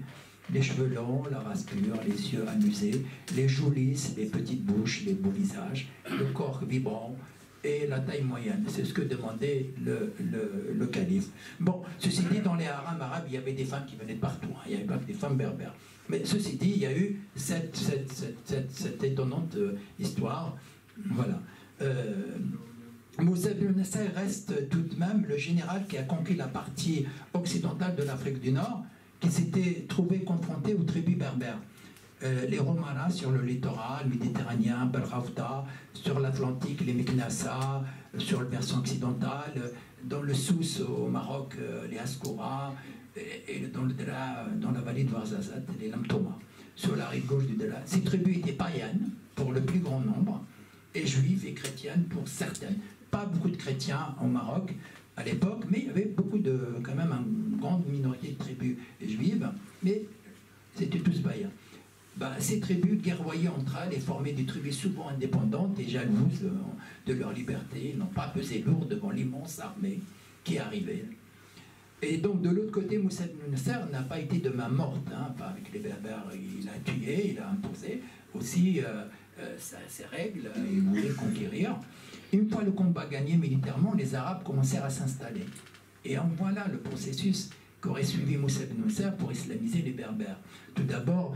les cheveux longs, la race pure, les yeux amusés, les joues lisses, les petites bouches, les beaux visages, le corps vibrant et la taille moyenne. C'est ce que demandait le calife. Bon, ceci dit, dans les harems arabes, il y avait des femmes qui venaient de partout, hein. Il n'y avait pas que des femmes berbères. Mais ceci dit, il y a eu cette étonnante histoire. Voilà. Moussa ibn Nusayr reste tout de même le général qui a conquis la partie occidentale de l'Afrique du Nord, qui s'était trouvé confronté aux tribus berbères. Les Romaras sur le littoral méditerranéen, Belrafta, sur l'Atlantique, les Meknassa, sur le versant occidental, dans le Souss au Maroc, les Askoura, et dans le Dela, dans la vallée de Ouarzazate, les Lamtoma, sur la rive gauche du Dela. Ces tribus étaient païennes pour le plus grand nombre, et juives et chrétiennes pour certaines. Pas beaucoup de chrétiens au Maroc à l'époque, mais il y avait quand même une grande minorité de tribus juives, mais c'était tous païens. Ces tribus guerroyaient entre elles et formaient des tribus souvent indépendantes et jalouses de leur liberté. Ils n'ont pas pesé lourd devant l'immense armée qui arrivait. Et donc de l'autre côté, Moussa ibn Nusayr n'a pas été de main morte, hein, pas avec les Berbères. Il a tué, il a imposé aussi ses règles, il voulait conquérir. Une fois le combat gagné militairement, les Arabes commencèrent à s'installer. Et en voilà le processus qu'aurait suivi Moussa ibn Nusayr pour islamiser les Berbères. Tout d'abord,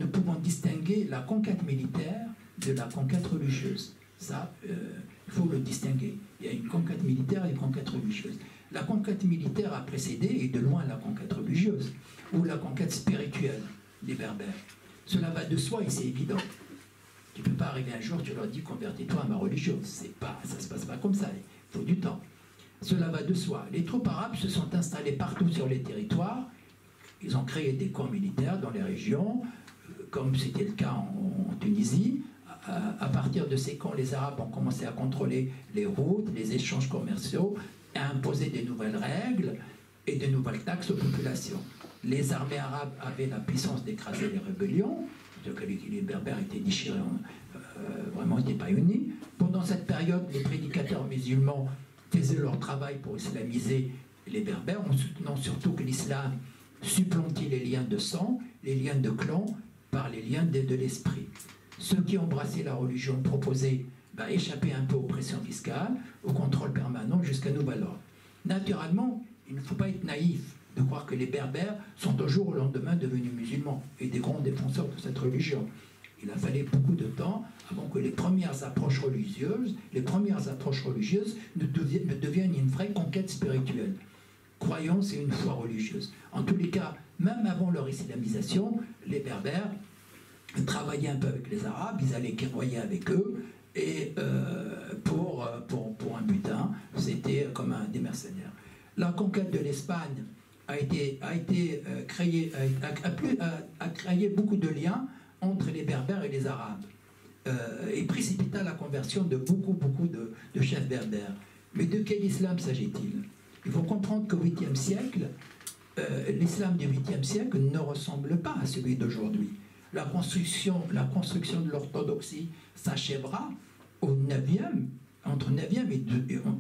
nous pouvons distinguer la conquête militaire de la conquête religieuse. Ça, il faut le distinguer. Il y a une conquête militaire et une conquête religieuse. La conquête militaire a précédé, et de loin, la conquête religieuse, ou la conquête spirituelle des Berbères. Cela va de soi et c'est évident. Tu ne peux pas arriver un jour, tu leur dis convertis-toi à ma religion. Ça ne se passe pas comme ça, il faut du temps. Cela va de soi. Les troupes arabes se sont installées partout sur les territoires. Ils ont créé des camps militaires dans les régions, comme c'était le cas en Tunisie. À partir de ces camps, les Arabes ont commencé à contrôler les routes, les échanges commerciaux, à imposer des nouvelles règles et de nouvelles taxes aux populations. Les armées arabes avaient la puissance d'écraser les rébellions, les Berbères étaient déchirés, vraiment n'étaient pas unis. Pendant cette période, les prédicateurs musulmans faisaient leur travail pour islamiser les Berbères, en soutenant surtout que l'islam supplantait les liens de sang, les liens de clan, par les liens de l'esprit. Ceux qui embrassaient la religion proposaient échapper un peu aux pressions fiscales, au contrôle permanent jusqu'à nouvel ordre. Naturellement, il ne faut pas être naïf de croire que les Berbères sont au jour au lendemain devenus musulmans et des grands défenseurs de cette religion. Il a fallu beaucoup de temps avant que les premières approches religieuses ne deviennent une vraie conquête spirituelle. Croyance et une foi religieuse. En tous les cas, même avant leur islamisation, les Berbères travaillaient un peu avec les Arabes, ils allaient guerroyer avec eux, et pour un butin, c'était comme des mercenaires. La conquête de l'Espagne a créé beaucoup de liens entre les Berbères et les Arabes, et précipita la conversion de beaucoup de chefs berbères. Mais de quel islam s'agit-il? Il faut comprendre qu'au 8e siècle, l'islam du 8e siècle ne ressemble pas à celui d'aujourd'hui. La construction de l'orthodoxie s'achèvera entre 9e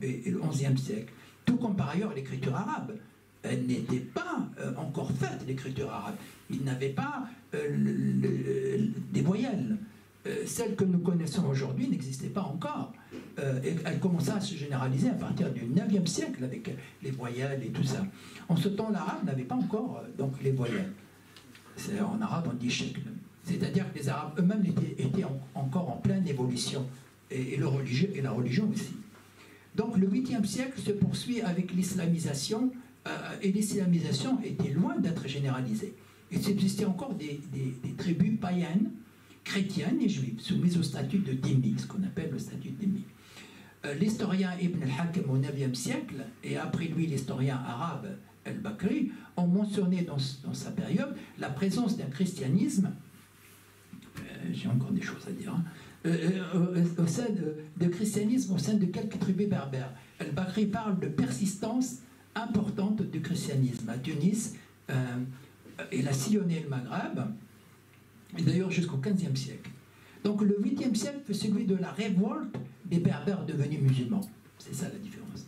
et le 11e siècle. Tout comme par ailleurs l'écriture arabe. Elle n'était pas encore faite, l'écriture arabe. Il n'avait pas des voyelles. Celle que nous connaissons aujourd'hui n'existait pas encore. Et elle commença à se généraliser à partir du 9e siècle avec les voyelles et tout ça. En ce temps, l'arabe n'avait pas encore donc les voyelles. En arabe, on dit shekl. C'est-à-dire que les Arabes eux-mêmes étaient encore en pleine évolution. Et la religion aussi. Donc le 8e siècle se poursuit avec l'islamisation, et l'islamisation était loin d'être généralisée. Il subsistait encore des tribus païennes, chrétiennes et juives, soumises au statut de dhimmi, ce qu'on appelle le statut l'historien Ibn al-Hakim au IXe siècle, et après lui l'historien arabe al-Bakri, ont mentionné dans sa période la présence d'un christianisme, j'ai encore des choses à dire, au sein de christianisme au sein de quelques tribus berbères. Al-Bakri parle de persistance importante du christianisme à Tunis. Il a sillonné le Maghreb, et d'ailleurs jusqu'au XVe siècle. Donc le 8e siècle c'est celui de la révolte des Berbères devenus musulmans. C'est ça la différence.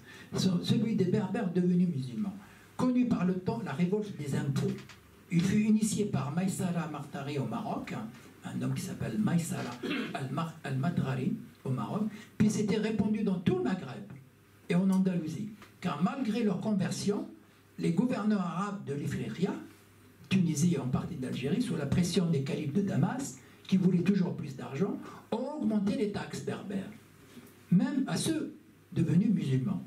Celui des Berbères devenus musulmans. Connu par le temps, la révolte des impôts. Il fut initié par Maïsara Martari au Maroc, un homme qui s'appelle Maïsara al-Madrari au Maroc, puis s'était répandu dans tout le Maghreb et en Andalousie. Car malgré leur conversion, les gouverneurs arabes de l'Ifriqiya, Tunisie et en partie d'Algérie, sous la pression des califes de Damas, qui voulaient toujours plus d'argent, ont augmenté les taxes berbères, même à ceux devenus musulmans.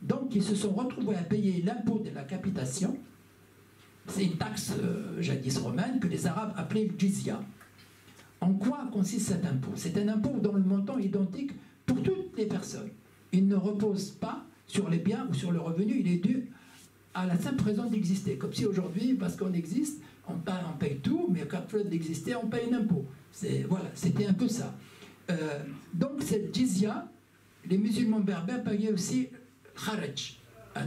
Donc ils se sont retrouvés à payer l'impôt de la capitation. C'est une taxe jadis romaine que les Arabes appelaient le jizya. En quoi consiste cet impôt? C'est un impôt dont le montant est identique pour toutes les personnes. Il ne repose pas sur les biens ou sur le revenu, il est dû à la simple raison d'exister. Comme si aujourd'hui, parce qu'on existe, on paye tout, mais quand il faut d'exister, on paye un impôt. Voilà, c'était un peu ça. Donc cette jizya, les musulmans berbères payaient aussi kharaj, un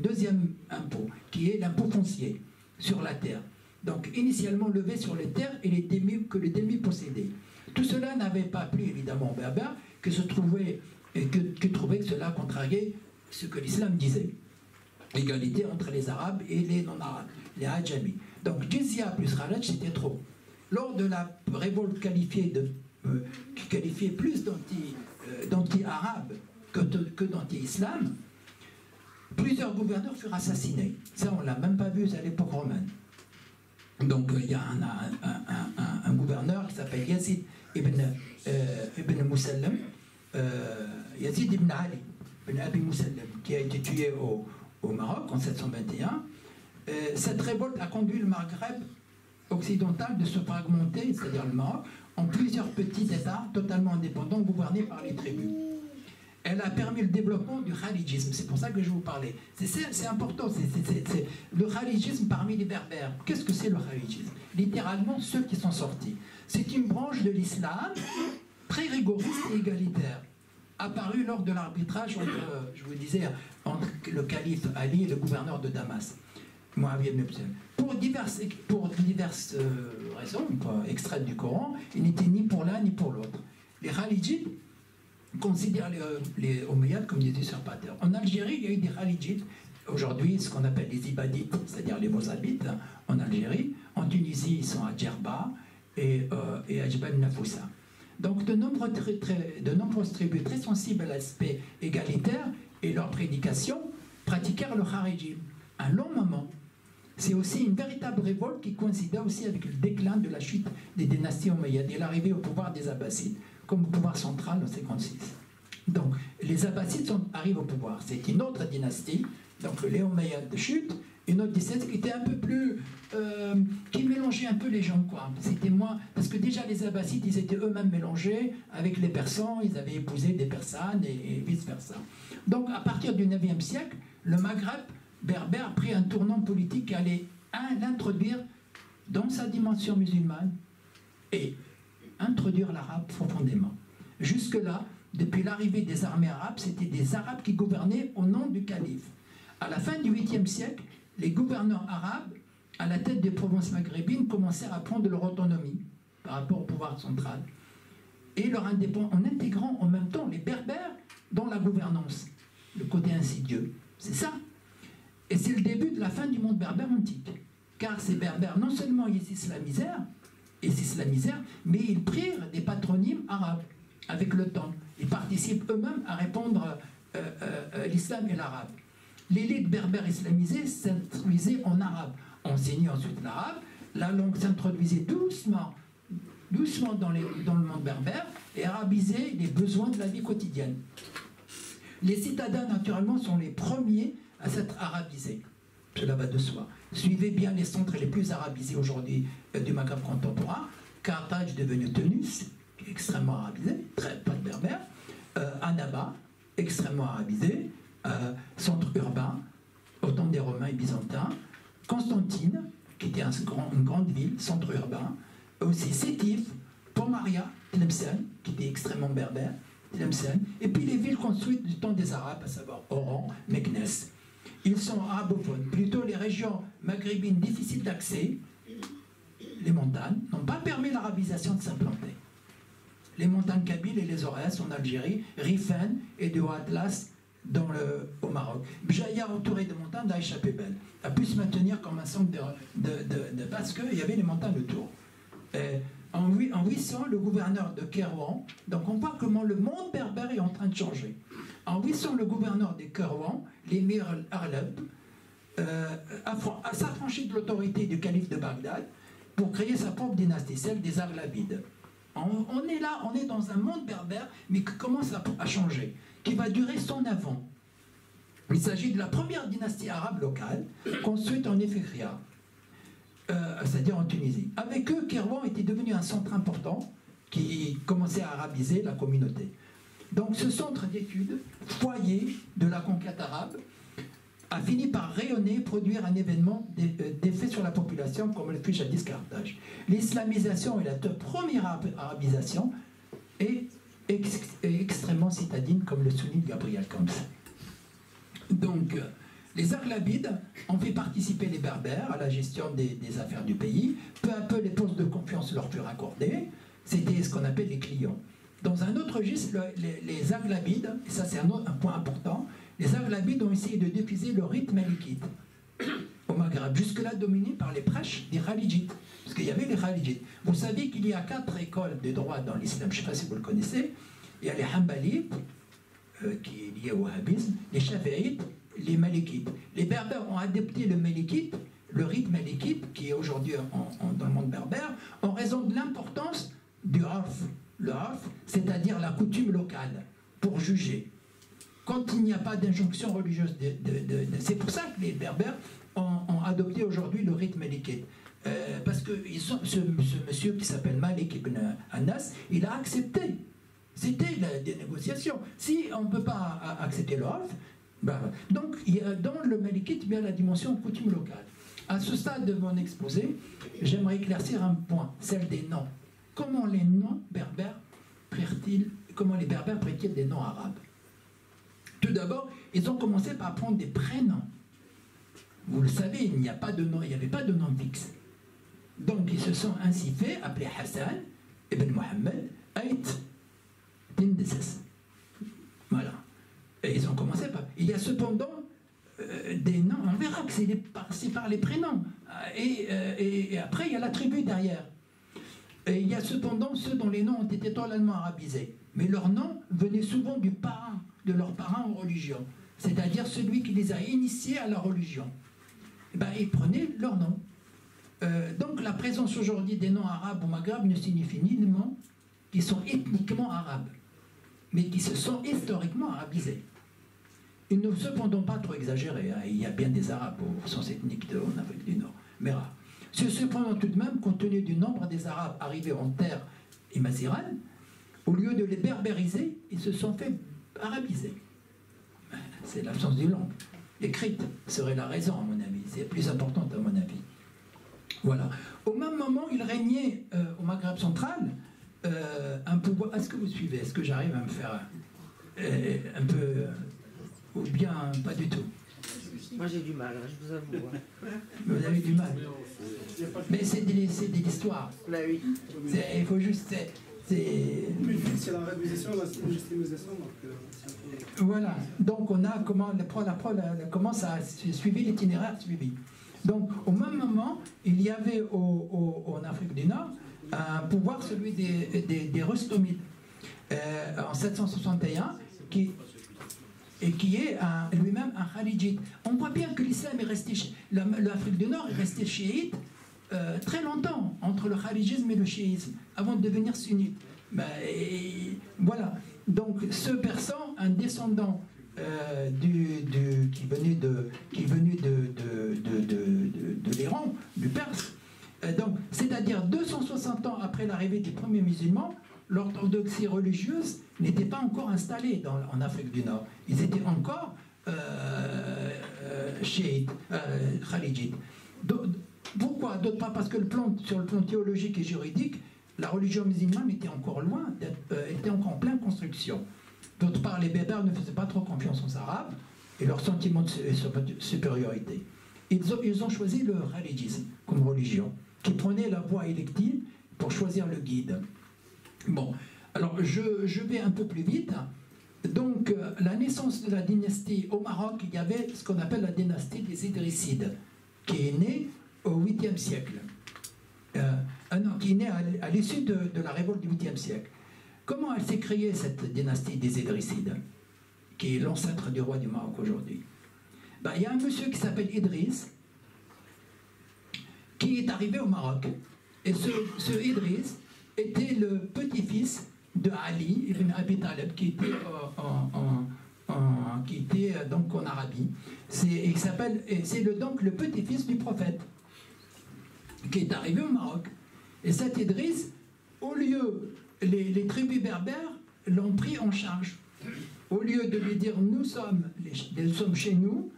deuxième impôt, qui est l'impôt foncier sur la terre. Donc initialement levé sur les terres et que les démis possédaient. Tout cela n'avait pas plu évidemment aux berbères, que trouvaient que cela contrariait ce que l'islam disait. Égalité entre les Arabes et les non-Arabes, les Adjamis. Donc jizya plus kharaj, c'était trop. Lors de la révolte qui qualifiait plus d'anti-arabes que d'anti-islam, plusieurs gouverneurs furent assassinés. Ça, on ne l'a même pas vu à l'époque romaine. Donc il y a un gouverneur qui s'appelle Yazid ibn Musallam, Yazid ibn Ali, ibn Abi Musallam, qui a été tué au Maroc en 721. Cette révolte a conduit le Maghreb occidental de se fragmenter, c'est-à-dire le Maroc, en plusieurs petits États totalement indépendants gouvernés par les tribus. Elle a permis le développement du khalijisme, c'est pour ça que je vous parlais. C'est important, c'est le khalijisme parmi les berbères. Qu'est-ce que c'est le khalijisme? Littéralement, ceux qui sont sortis. C'est une branche de l'islam très rigoriste et égalitaire, apparue lors de l'arbitrage entre, je vous disais, entre le calife Ali et le gouverneur de Damas, Muawiyah ibn Hussein. Pour diverses raisons, extraites du Coran, il n'était ni pour l'un ni pour l'autre. Les khalijites considèrent les Omeyyades comme des usurpateurs. En Algérie, il y a eu des khalijites, aujourd'hui ce qu'on appelle les ibadites, c'est-à-dire les Mozzabites en Algérie. En Tunisie, ils sont à Djerba et à Jebel Nafoussa. Donc de nombreuses tribus très sensibles à l'aspect égalitaire et leur prédication pratiquèrent le kharijisme un long moment. C'est aussi une véritable révolte qui coïncidait aussi avec le déclin de la chute des dynasties omeyyades et l'arrivée au pouvoir des Abbassides, comme au pouvoir central en 56. Donc les Abbassides arrivent au pouvoir. C'est une autre dynastie, donc les Omeyyades chutent, une autre dynastie qui était un peu plus... qui mélangeait un peu les gens, quoi. C'était moins... Parce que déjà les Abbassides, ils étaient eux-mêmes mélangés avec les Persans, ils avaient épousé des Persanes et vice-versa. Donc à partir du 9e siècle, le Maghreb berbère prit un tournant politique qui allait l'introduire dans sa dimension musulmane et introduire l'arabe profondément. Jusque-là, depuis l'arrivée des armées arabes, c'était des Arabes qui gouvernaient au nom du calife. À la fin du 8e siècle, les gouverneurs arabes, à la tête des provinces maghrébines, commencèrent à prendre leur autonomie par rapport au pouvoir central et leur indépendance, en intégrant en même temps les berbères dans la gouvernance, le côté insidieux. C'est ça. Et c'est le début de la fin du monde berbère antique. Car ces berbères, non seulement ils s'islamisèrent, mais ils prirent des patronymes arabes avec le temps. Ils participent eux-mêmes à répandre l'islam et l'arabe. L'élite berbère islamisée s'introduisait en arabe, enseignait ensuite l'arabe, la langue s'introduisait doucement dans le monde berbère et arabisait les besoins de la vie quotidienne. Les citadins, naturellement, sont les premiers à s'être arabisés. Cela va de soi. Suivez bien les centres les plus arabisés aujourd'hui du Maghreb contemporain. Carthage devenu Tunis, qui est extrêmement arabisé, très pas de berbère, Annaba, extrêmement arabisé, centre urbain, au temps des Romains et Byzantins, Constantine, qui était une grande ville, centre urbain, aussi Sétif, Pomaria, Tlemcen, qui était extrêmement berbère, Tlemcen, et puis les villes construites du temps des Arabes, à savoir Oran, Meknès. Ils sont arabophones, plutôt les régions maghrébines difficiles d'accès, les montagnes, n'ont pas permis l'arabisation de s'implanter. Les montagnes kabyles et les Aurès en Algérie, Rifen et de Haut-Atlas au Maroc. Bjaïa, entouré de montagnes, d'Aïcha Pebel, a pu se maintenir comme un centre parce qu'il y avait les montagnes autour. En 800, le gouverneur de Kérouan, donc on voit comment le monde berbère est en train de changer. En 800, le gouverneur de Kérouan, l'émir Arleb, s'affranchit de l'autorité du calife de Bagdad pour créer sa propre dynastie, celle des Aghlabides. On est là, on est dans un monde berbère, mais qui commence à changer, qui va durer 100 ans. Il s'agit de la première dynastie arabe locale, construite en Éphéria, c'est-à-dire en Tunisie. Avec eux, Kérouan était devenu un centre important qui commençait à arabiser la communauté. Donc ce centre d'études, foyer de la conquête arabe, a fini par rayonner, produire un événement d'effet sur la population comme le fut jadis Carthage. L'islamisation est la première arabisation et extrêmement citadine comme le souligne Gabriel Camps. Donc, les Aghlabides ont fait participer les Berbères à la gestion des affaires du pays. Peu à peu, les postes de confiance leur furent accordés. C'était ce qu'on appelle les clients. Dans un autre registre, les Aghlabides, et ça c'est un point important, les Aghlabides ont essayé de diffuser le rite malikite au Maghreb, jusque-là dominé par les prêches des Khalidites, parce qu'il y avait les Khalidites. Vous savez qu'il y a 4 écoles de droit dans l'islam, je ne sais pas si vous le connaissez. Il y a les Hanbalites, qui est lié au wahhabisme, les Shafi'ites, les Malikites. Les Berbères ont adopté le Malikite, le rite malikite, qui est aujourd'hui dans le monde berbère, en raison de l'importance du Arf. Le Arf, c'est-à-dire la coutume locale, pour juger. Quand il n'y a pas d'injonction religieuse, c'est pour ça que les Berbères ont adopté aujourd'hui le rite malikite. Parce que ce monsieur qui s'appelle Malik ibn Anas, il a accepté. C'était des négociations. Si on ne peut pas accepter le Arf, donc dans le malikite, il y a la dimension coutume locale. À ce stade de mon exposé, j'aimerais éclaircir un point, celle des noms. Comment les noms berbères comment les Berbères prennent-ils des noms arabes? Tout d'abord, ils ont commencé par prendre des prénoms. Vous le savez, il n'y avait pas de nom fixe. Donc ils se sont ainsi fait appeler Hassan ibn Mohammed Ait Tindesses. Voilà. Et ils ont commencé par... Il y a cependant des noms, on verra que c'est par les prénoms. Et après, il y a la tribu derrière. Et il y a cependant ceux dont les noms ont été totalement arabisés. Mais leurs noms venaient souvent du parrain, de leurs parrains en religion. C'est-à-dire celui qui les a initiés à la religion. Ils prenaient leurs noms. Donc la présence aujourd'hui des noms arabes au Maghreb ne signifie ni noms qui sont ethniquement arabes, mais qui se sont historiquement arabisés. Ils ne sont cependant pas trop exagérés. Il y a bien des arabes au sens ethnique en Afrique du Nord, mais rares. C'est cependant tout de même, compte tenu du nombre des Arabes arrivés en terre imazirane, au lieu de les berbériser, ils se sont fait arabiser. C'est l'absence d'une langue. Écrite serait la raison, à mon avis. C'est plus importante, à mon avis. Voilà. Au même moment, il régnait au Maghreb central un pouvoir... Est-ce que vous suivez? Est-ce que j'arrive à me faire un peu... ou bien pas du tout? Moi j'ai du mal, je vous avoue. Vous avez du mal. Mais c'est de l'histoire. Bah oui. Il faut juste... C'est la réalisation, la légitimisation. Voilà. Donc on a comment ça a suivi l'itinéraire suivi. Donc au même moment, il y avait en Afrique du Nord un pouvoir, celui des Rustomides, en 761, qui est lui-même un khalidjite. On voit bien que l'islam est resté, l'Afrique du Nord est restée chiite très longtemps, entre le khalidjisme et le chiisme, avant de devenir sunnite. Voilà. Donc ce persan, un descendant qui venait de l'Iran, du Perse, donc c'est-à-dire 260 ans après l'arrivée des premiers musulmans, l'orthodoxie religieuse n'était pas encore installée en Afrique du Nord. Ils étaient encore chiites, khalidites. Pourquoi? D'autre part parce que sur le plan théologique et juridique, la religion musulmane était encore loin, était encore en pleine construction. D'autre part, les Berbères ne faisaient pas trop confiance aux Arabes et leur sentiment de supériorité. Ils ont choisi le khalidisme comme religion, qui prenait la voie élective pour choisir le guide. Bon, alors je vais un peu plus vite. Donc, la naissance de la dynastie au Maroc, il y avait ce qu'on appelle la dynastie des Idrissides, qui est née au 8e siècle. Qui est née à l'issue de la révolte du 8e siècle. Comment elle s'est créée, cette dynastie des Idrissides, qui est l'ancêtre du roi du Maroc aujourd'hui? Ben, il y a un monsieur qui s'appelle Idriss, qui est arrivé au Maroc. Et ce Idriss était le petit-fils de Ali ibn Abi Talib, qui était donc en Arabie. C'est donc le petit-fils du prophète, qui est arrivé au Maroc. Et cet Idriss, au lieu, les tribus berbères l'ont pris en charge. Au lieu de lui dire nous sommes chez nous,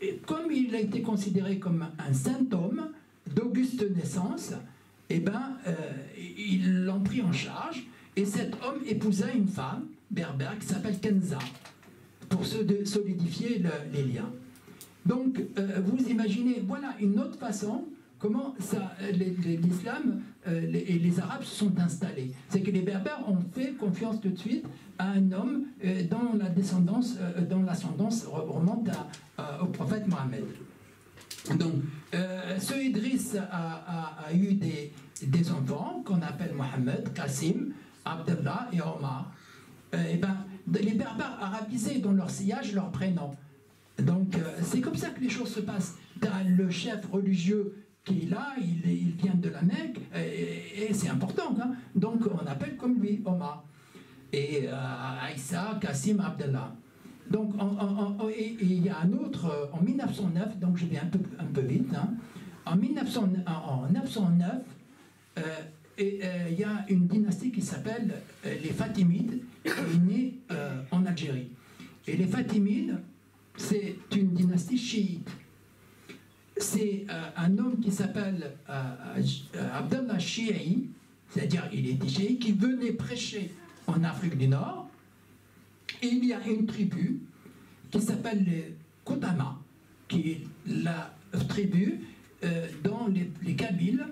et comme il a été considéré comme un saint homme d'auguste naissance, eh ben, ils l'ont pris en charge, et cet homme épousa une femme berbère qui s'appelle Kenza, pour solidifier les liens. Donc, vous imaginez, voilà une autre façon comment l'islam et les Arabes se sont installés. C'est que les Berbères ont fait confiance tout de suite à un homme dont l'ascendance remonte au prophète Mohammed. Donc, ce Idriss a eu des enfants qu'on appelle Mohammed, Qasim, Abdallah et Omar. Et ben, les Berbères arabisaient dans leur sillage leur prénom. Donc, c'est comme ça que les choses se passent. Le chef religieux qui est là, il vient de la Mecque, et c'est important, hein. Donc on appelle comme lui, Omar. Et Aïssa, Qasim, Abdallah. Donc, et il y a un autre, en 1909, donc je vais un peu vite, hein. En 1909, il y a une dynastie qui s'appelle les Fatimides, qui est née en Algérie. Et les Fatimides, c'est une dynastie chiite. C'est un homme qui s'appelle Abdallah Chiaï, c'est-à-dire il était chiite, qui venait prêcher en Afrique du Nord. Et il y a une tribu qui s'appelle les Kodama, qui est la tribu dont les Kabyles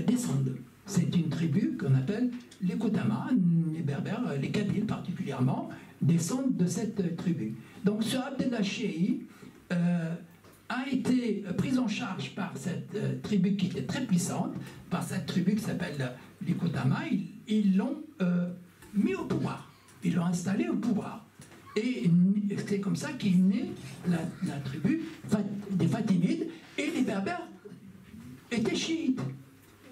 descendent. C'est une tribu qu'on appelle les Kodama, les Berbères, les Kabyles particulièrement, descendent de cette tribu. Donc ce Abdallah Chiaï a été pris en charge par cette tribu qui était très puissante, par cette tribu qui s'appelle les Kodama. Ils l'ont mis au pouvoir, ils l'ont installé au pouvoir. Et c'est comme ça qu'est née la tribu des Fatimides, et les Berbères étaient chiites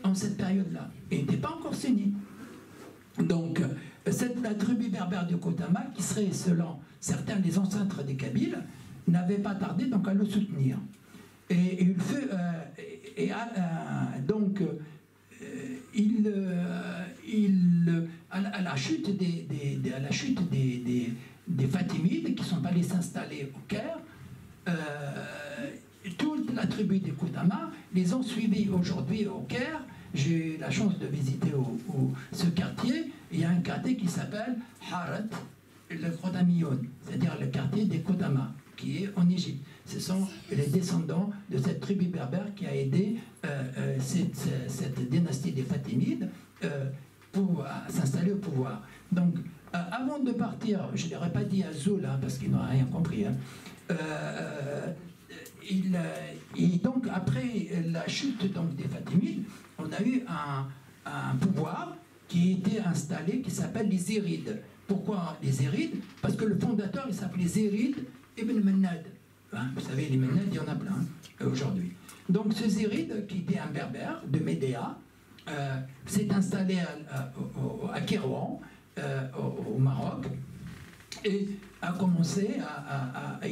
en cette période-là, et n'étaient pas encore sunnites. Donc, la tribu berbère de Kodama, qui serait, selon certains, les ancêtres des Kabyles, n'avait pas tardé donc à le soutenir. Et il fut, à la chute des Fatimides, qui ne sont pas allés s'installer au Caire, toute la tribu des Kodama les ont suivis aujourd'hui au Caire. J'ai eu la chance de visiter ce quartier. Il y a un quartier qui s'appelle Harat le Kodamiyon, c'est-à-dire le quartier des Kodama, qui est en Égypte. Ce sont les descendants de cette tribu berbère qui a aidé cette dynastie des Fatimides pour s'installer au pouvoir. Donc, avant de partir, je ne l'aurais pas dit à Zoul, hein, parce qu'il n'aura rien compris, hein, et donc, après la chute donc, des Fatimides, on a eu un pouvoir qui a été installé, qui s'appelle les Zérides. Pourquoi les Zérides? Parce que le fondateur, il s'appelait Zérid ibn Mennad. Hein, vous savez, les Mennad, il y en a plein aujourd'hui. Donc, ce Zérid, qui était un berbère de Médéa, s'est installé à Kérouan, au Maroc, et a commencé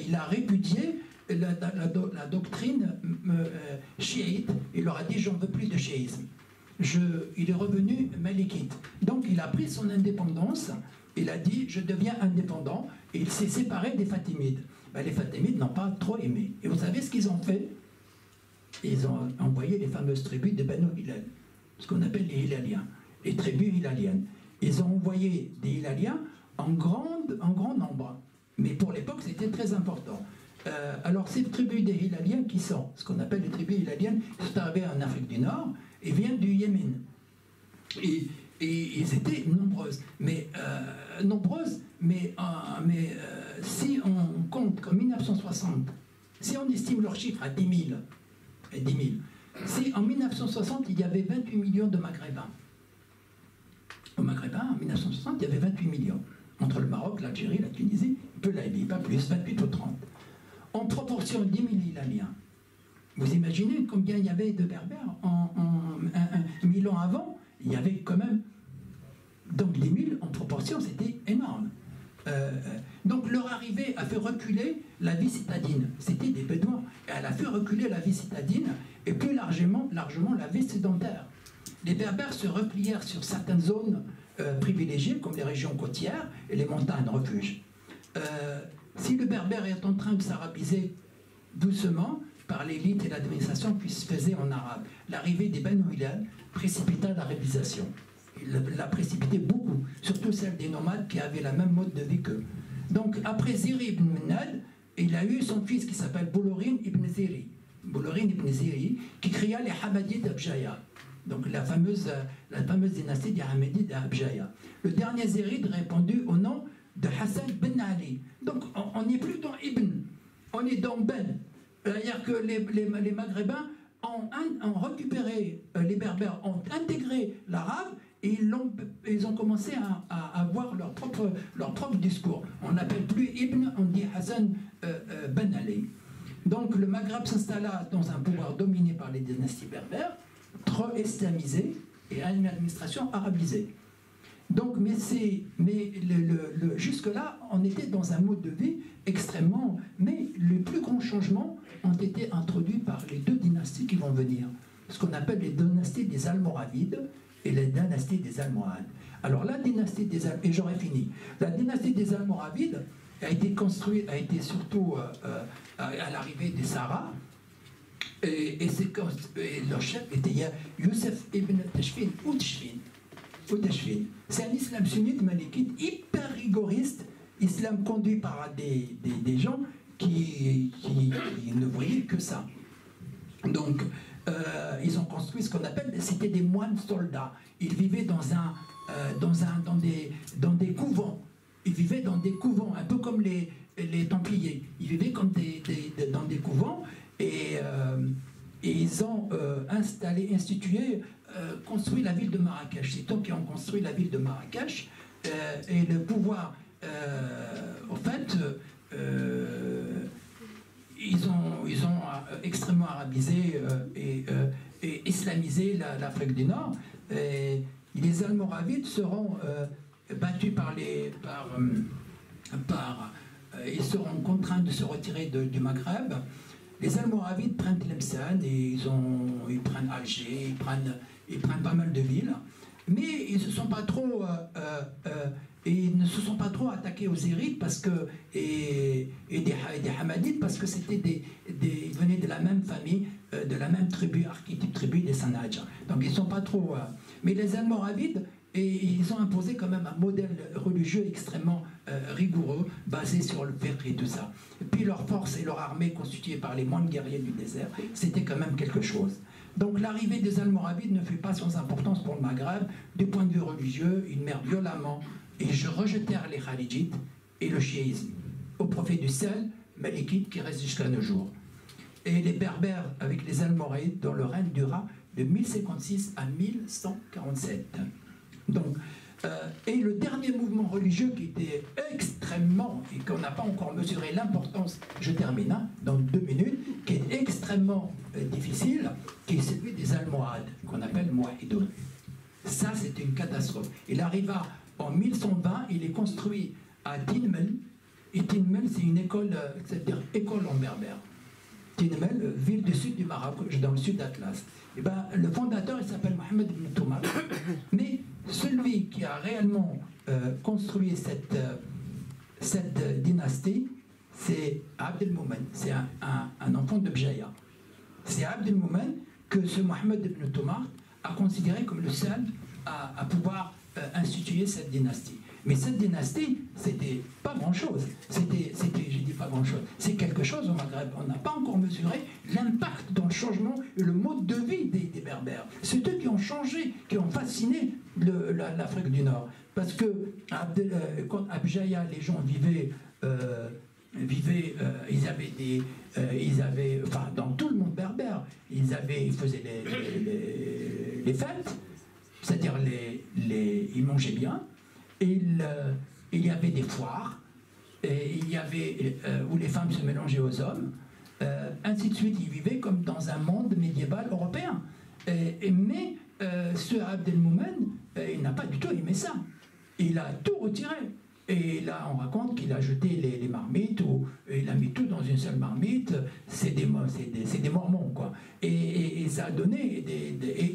il a répudié la doctrine chiite. Il leur a dit: j'en veux plus de chiisme, il est revenu malikite. Donc il a pris son indépendance, il a dit je deviens indépendant, et il s'est séparé des Fatimides. Ben, les Fatimides n'ont pas trop aimé. Et vous savez ce qu'ils ont fait? Ils ont envoyé les fameuses tribus de Banu Hilal, ce qu'on appelle les Hilaliens, les tribus hilaliennes. Ils ont envoyé des Hilaliens en grand nombre. Mais pour l'époque, c'était très important. Alors, ces tribus des Hilaliens qui sont, ce qu'on appelle les tribus hilaliennes, sont arrivées en Afrique du Nord et viennent du Yémen. Et ils étaient nombreuses. Mais si on compte qu'en 1960, si on estime leur chiffre à 10 000, si en 1960, il y avait 28 millions de Maghrébins. Au Maghrébin, en 1960, il y avait 28 millions. Entre le Maroc, l'Algérie, la Tunisie, peu la Libye, pas plus, 28 ou 30. En proportion 10 000 Hilaliens. Vous imaginez combien il y avait de Berbères en 1000 ans avant? Il y avait quand même... Donc 10 000 en proportion, c'était énorme. Donc leur arrivée a fait reculer la vie citadine. C'était des Bédouins. Et elle a fait reculer la vie citadine et plus largement la vie sédentaire. Les Berbères se replièrent sur certaines zones privilégiées, comme les régions côtières et les montagnes refuges. Si le Berbère est en train de s'arabiser doucement par l'élite et l'administration qui se faisait en arabe, l'arrivée des Banu Hilal précipita l'arabisation. Il l'a précipité beaucoup, surtout celle des nomades qui avaient la même mode de vie qu'eux. Donc après Ziri ibn Minad, il a eu son fils qui s'appelle Boulourin ibn Ziri. Boulourin ibn Ziri, qui créa les Hamadides d'Abjaya. Donc la fameuse dynastie des Hamadides d'Abjaya. Le dernier Zéride répandu au nom de Hassan ben Ali. Donc on n'est plus dans Ibn, on est dans Ben. C'est-à-dire que les Maghrébins ont récupéré, les Berbères ont intégré l'arabe et ils ont commencé à avoir leur propre discours. On n'appelle plus Ibn, on dit Hassan ben Ali. Donc le Maghreb s'installa dans un pouvoir dominé par les dynasties berbères, trop islamisé et à une administration arabisée. Donc, jusque-là, on était dans un mode de vie extrêmement... Mais les plus grands changements ont été introduits par les deux dynasties qui vont venir. Ce qu'on appelle les dynasties des Almoravides et les dynasties des Almohades. Alors, la dynastie des Almoravides... Et j'aurais fini. La dynastie des Almoravides a été construite, a été surtout à l'arrivée des Sahara. Et leur chef était Youssef ibn Tashfin ou Tashfin. C'est un islam sunnite malikite hyper rigoriste, islam conduit par des gens qui ne voyaient que ça. Donc, ils ont construit ce qu'on appelle, c'était des moines soldats. Ils vivaient dans des couvents. Ils vivaient dans des couvents, un peu comme les Templiers. Ils vivaient comme dans des couvents et ils ont construit la ville de Marrakech. C'est eux qui ont construit la ville de Marrakech et le pouvoir, en fait, ils ont extrêmement arabisé et islamisé l'Afrique du Nord. Et les Almoravides seront battus ils seront contraints de se retirer du Maghreb. Les Almoravides prennent Tlemcen et ils prennent Alger, ils prennent pas mal de villes, mais ils ne se sont pas trop attaqués aux Zérides et des Hamadides parce que ils venaient de la même famille, de la même tribu, archétype tribu des Sanhadja. Donc ils ne sont pas trop... Mais les Almoravides, ils ont imposé quand même un modèle religieux extrêmement rigoureux, basé sur le fiqh et tout ça. Et puis leur force et leur armée constituée par les moines guerriers du désert, c'était quand même quelque chose. Donc l'arrivée des Almoravides ne fut pas sans importance pour le Maghreb. Du point de vue religieux, ils mirent violemment et rejetèrent les Khalidites et le chiisme au profit du seul malikite qui reste jusqu'à nos jours. Et les Berbères avec les Almoravides, dont le règne dura de 1056 à 1147. Donc, et le dernier mouvement religieux qui était extrêmement, et qu'on n'a pas encore mesuré l'importance, je termine dans 2 minutes, qui est extrêmement difficile, qui est celui des Almohades, qu'on appelle Mouahidoun. Ça, c'était une catastrophe. Il arriva en 1120, il est construit à Tinmel, et Tinmel, c'est une école, c'est-à-dire école en berbère. Tinmel, ville du sud du Maroc, dans le sud d'Atlas. Et ben, le fondateur, il s'appelle Mohamed ibn Toumar. Mais celui qui a réellement construit cette dynastie, c'est Abd el-Moumen. C'est un enfant de Bjaya. C'est Abd el-Moumen que ce Mohamed ibn Toumar a considéré comme le seul à pouvoir instituer cette dynastie. Mais cette dynastie, c'était pas grand-chose. J'ai dit pas grand-chose. C'est quelque chose au Maghreb. On n'a pas encore mesuré l'impact dans le changement et le mode de vie des Berbères. C'est eux qui ont changé, qui ont fasciné l'Afrique du Nord. Parce que quand à Bjaya, les gens vivaient, ils avaient, enfin, dans tout le monde berbère, ils faisaient les fêtes, c'est-à-dire ils mangeaient bien. Il y avait des foires, et il y avait, où les femmes se mélangeaient aux hommes, ainsi de suite. Ils vivaient comme dans un monde médiéval européen. Mais ce Abd el-Moumen, il n'a pas du tout aimé ça. Il a tout retiré. Et là, on raconte qu'il a jeté les marmites, ou il a mis tout dans une seule marmite. C'est des mormons, quoi. Et ça a donné,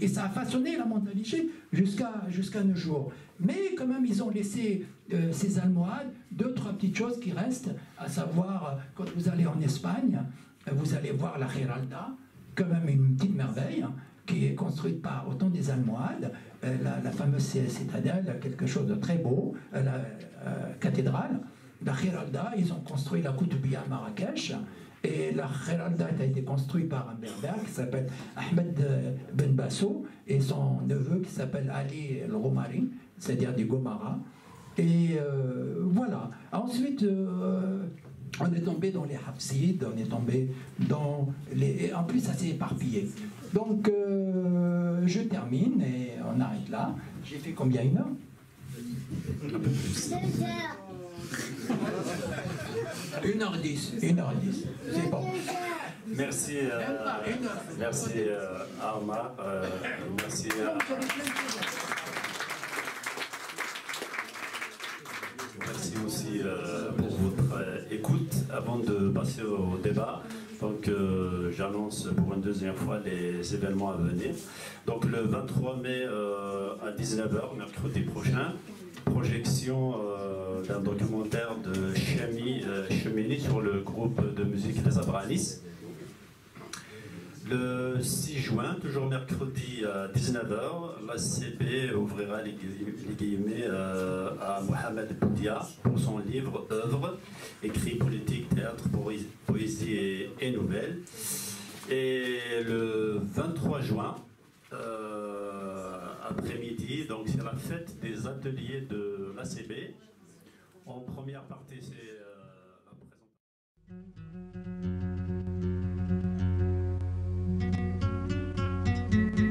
et ça a façonné la mentalité jusqu'à nos jours. Mais quand même, ils ont laissé ces almohades, 2-3 petites choses qui restent, à savoir, quand vous allez en Espagne, vous allez voir la Giralda, quand même une petite merveille, qui est construite par autant des almohades, la fameuse citadelle, quelque chose de très beau, la cathédrale. La Giralda, ils ont construit la Koutoubia à Marrakech, et la Giralda a été construite par un berbère qui s'appelle Ahmed Ben Basso, et son neveu qui s'appelle Ali El-Romari, c'est-à-dire du Gomara. Et voilà. Ensuite, on est tombé dans les Hafsides, on est tombé dans les... En plus, ça s'est éparpillé. Donc, je termine et on arrête là. J'ai fait combien, 1 heure? Un peu plus. 1h10. 1h10. C'est bon. Merci, merci Arma. Merci Merci aussi pour votre écoute. Avant de passer au débat, donc j'annonce pour une deuxième fois les événements à venir. Donc le 23 mai à 19h, mercredi prochain, projection d'un documentaire de Chemini sur le groupe de musique Les Abranis. Le 6 juin, toujours mercredi à 19h, l'ACB ouvrira les guillemets à Mohamed Boudia pour son livre Œuvre, écrit politique, théâtre, poésie et nouvelles. Et le 23 juin, après-midi, donc c'est la fête des ateliers de l'ACB. En première partie, c'est la présentation. Thank you.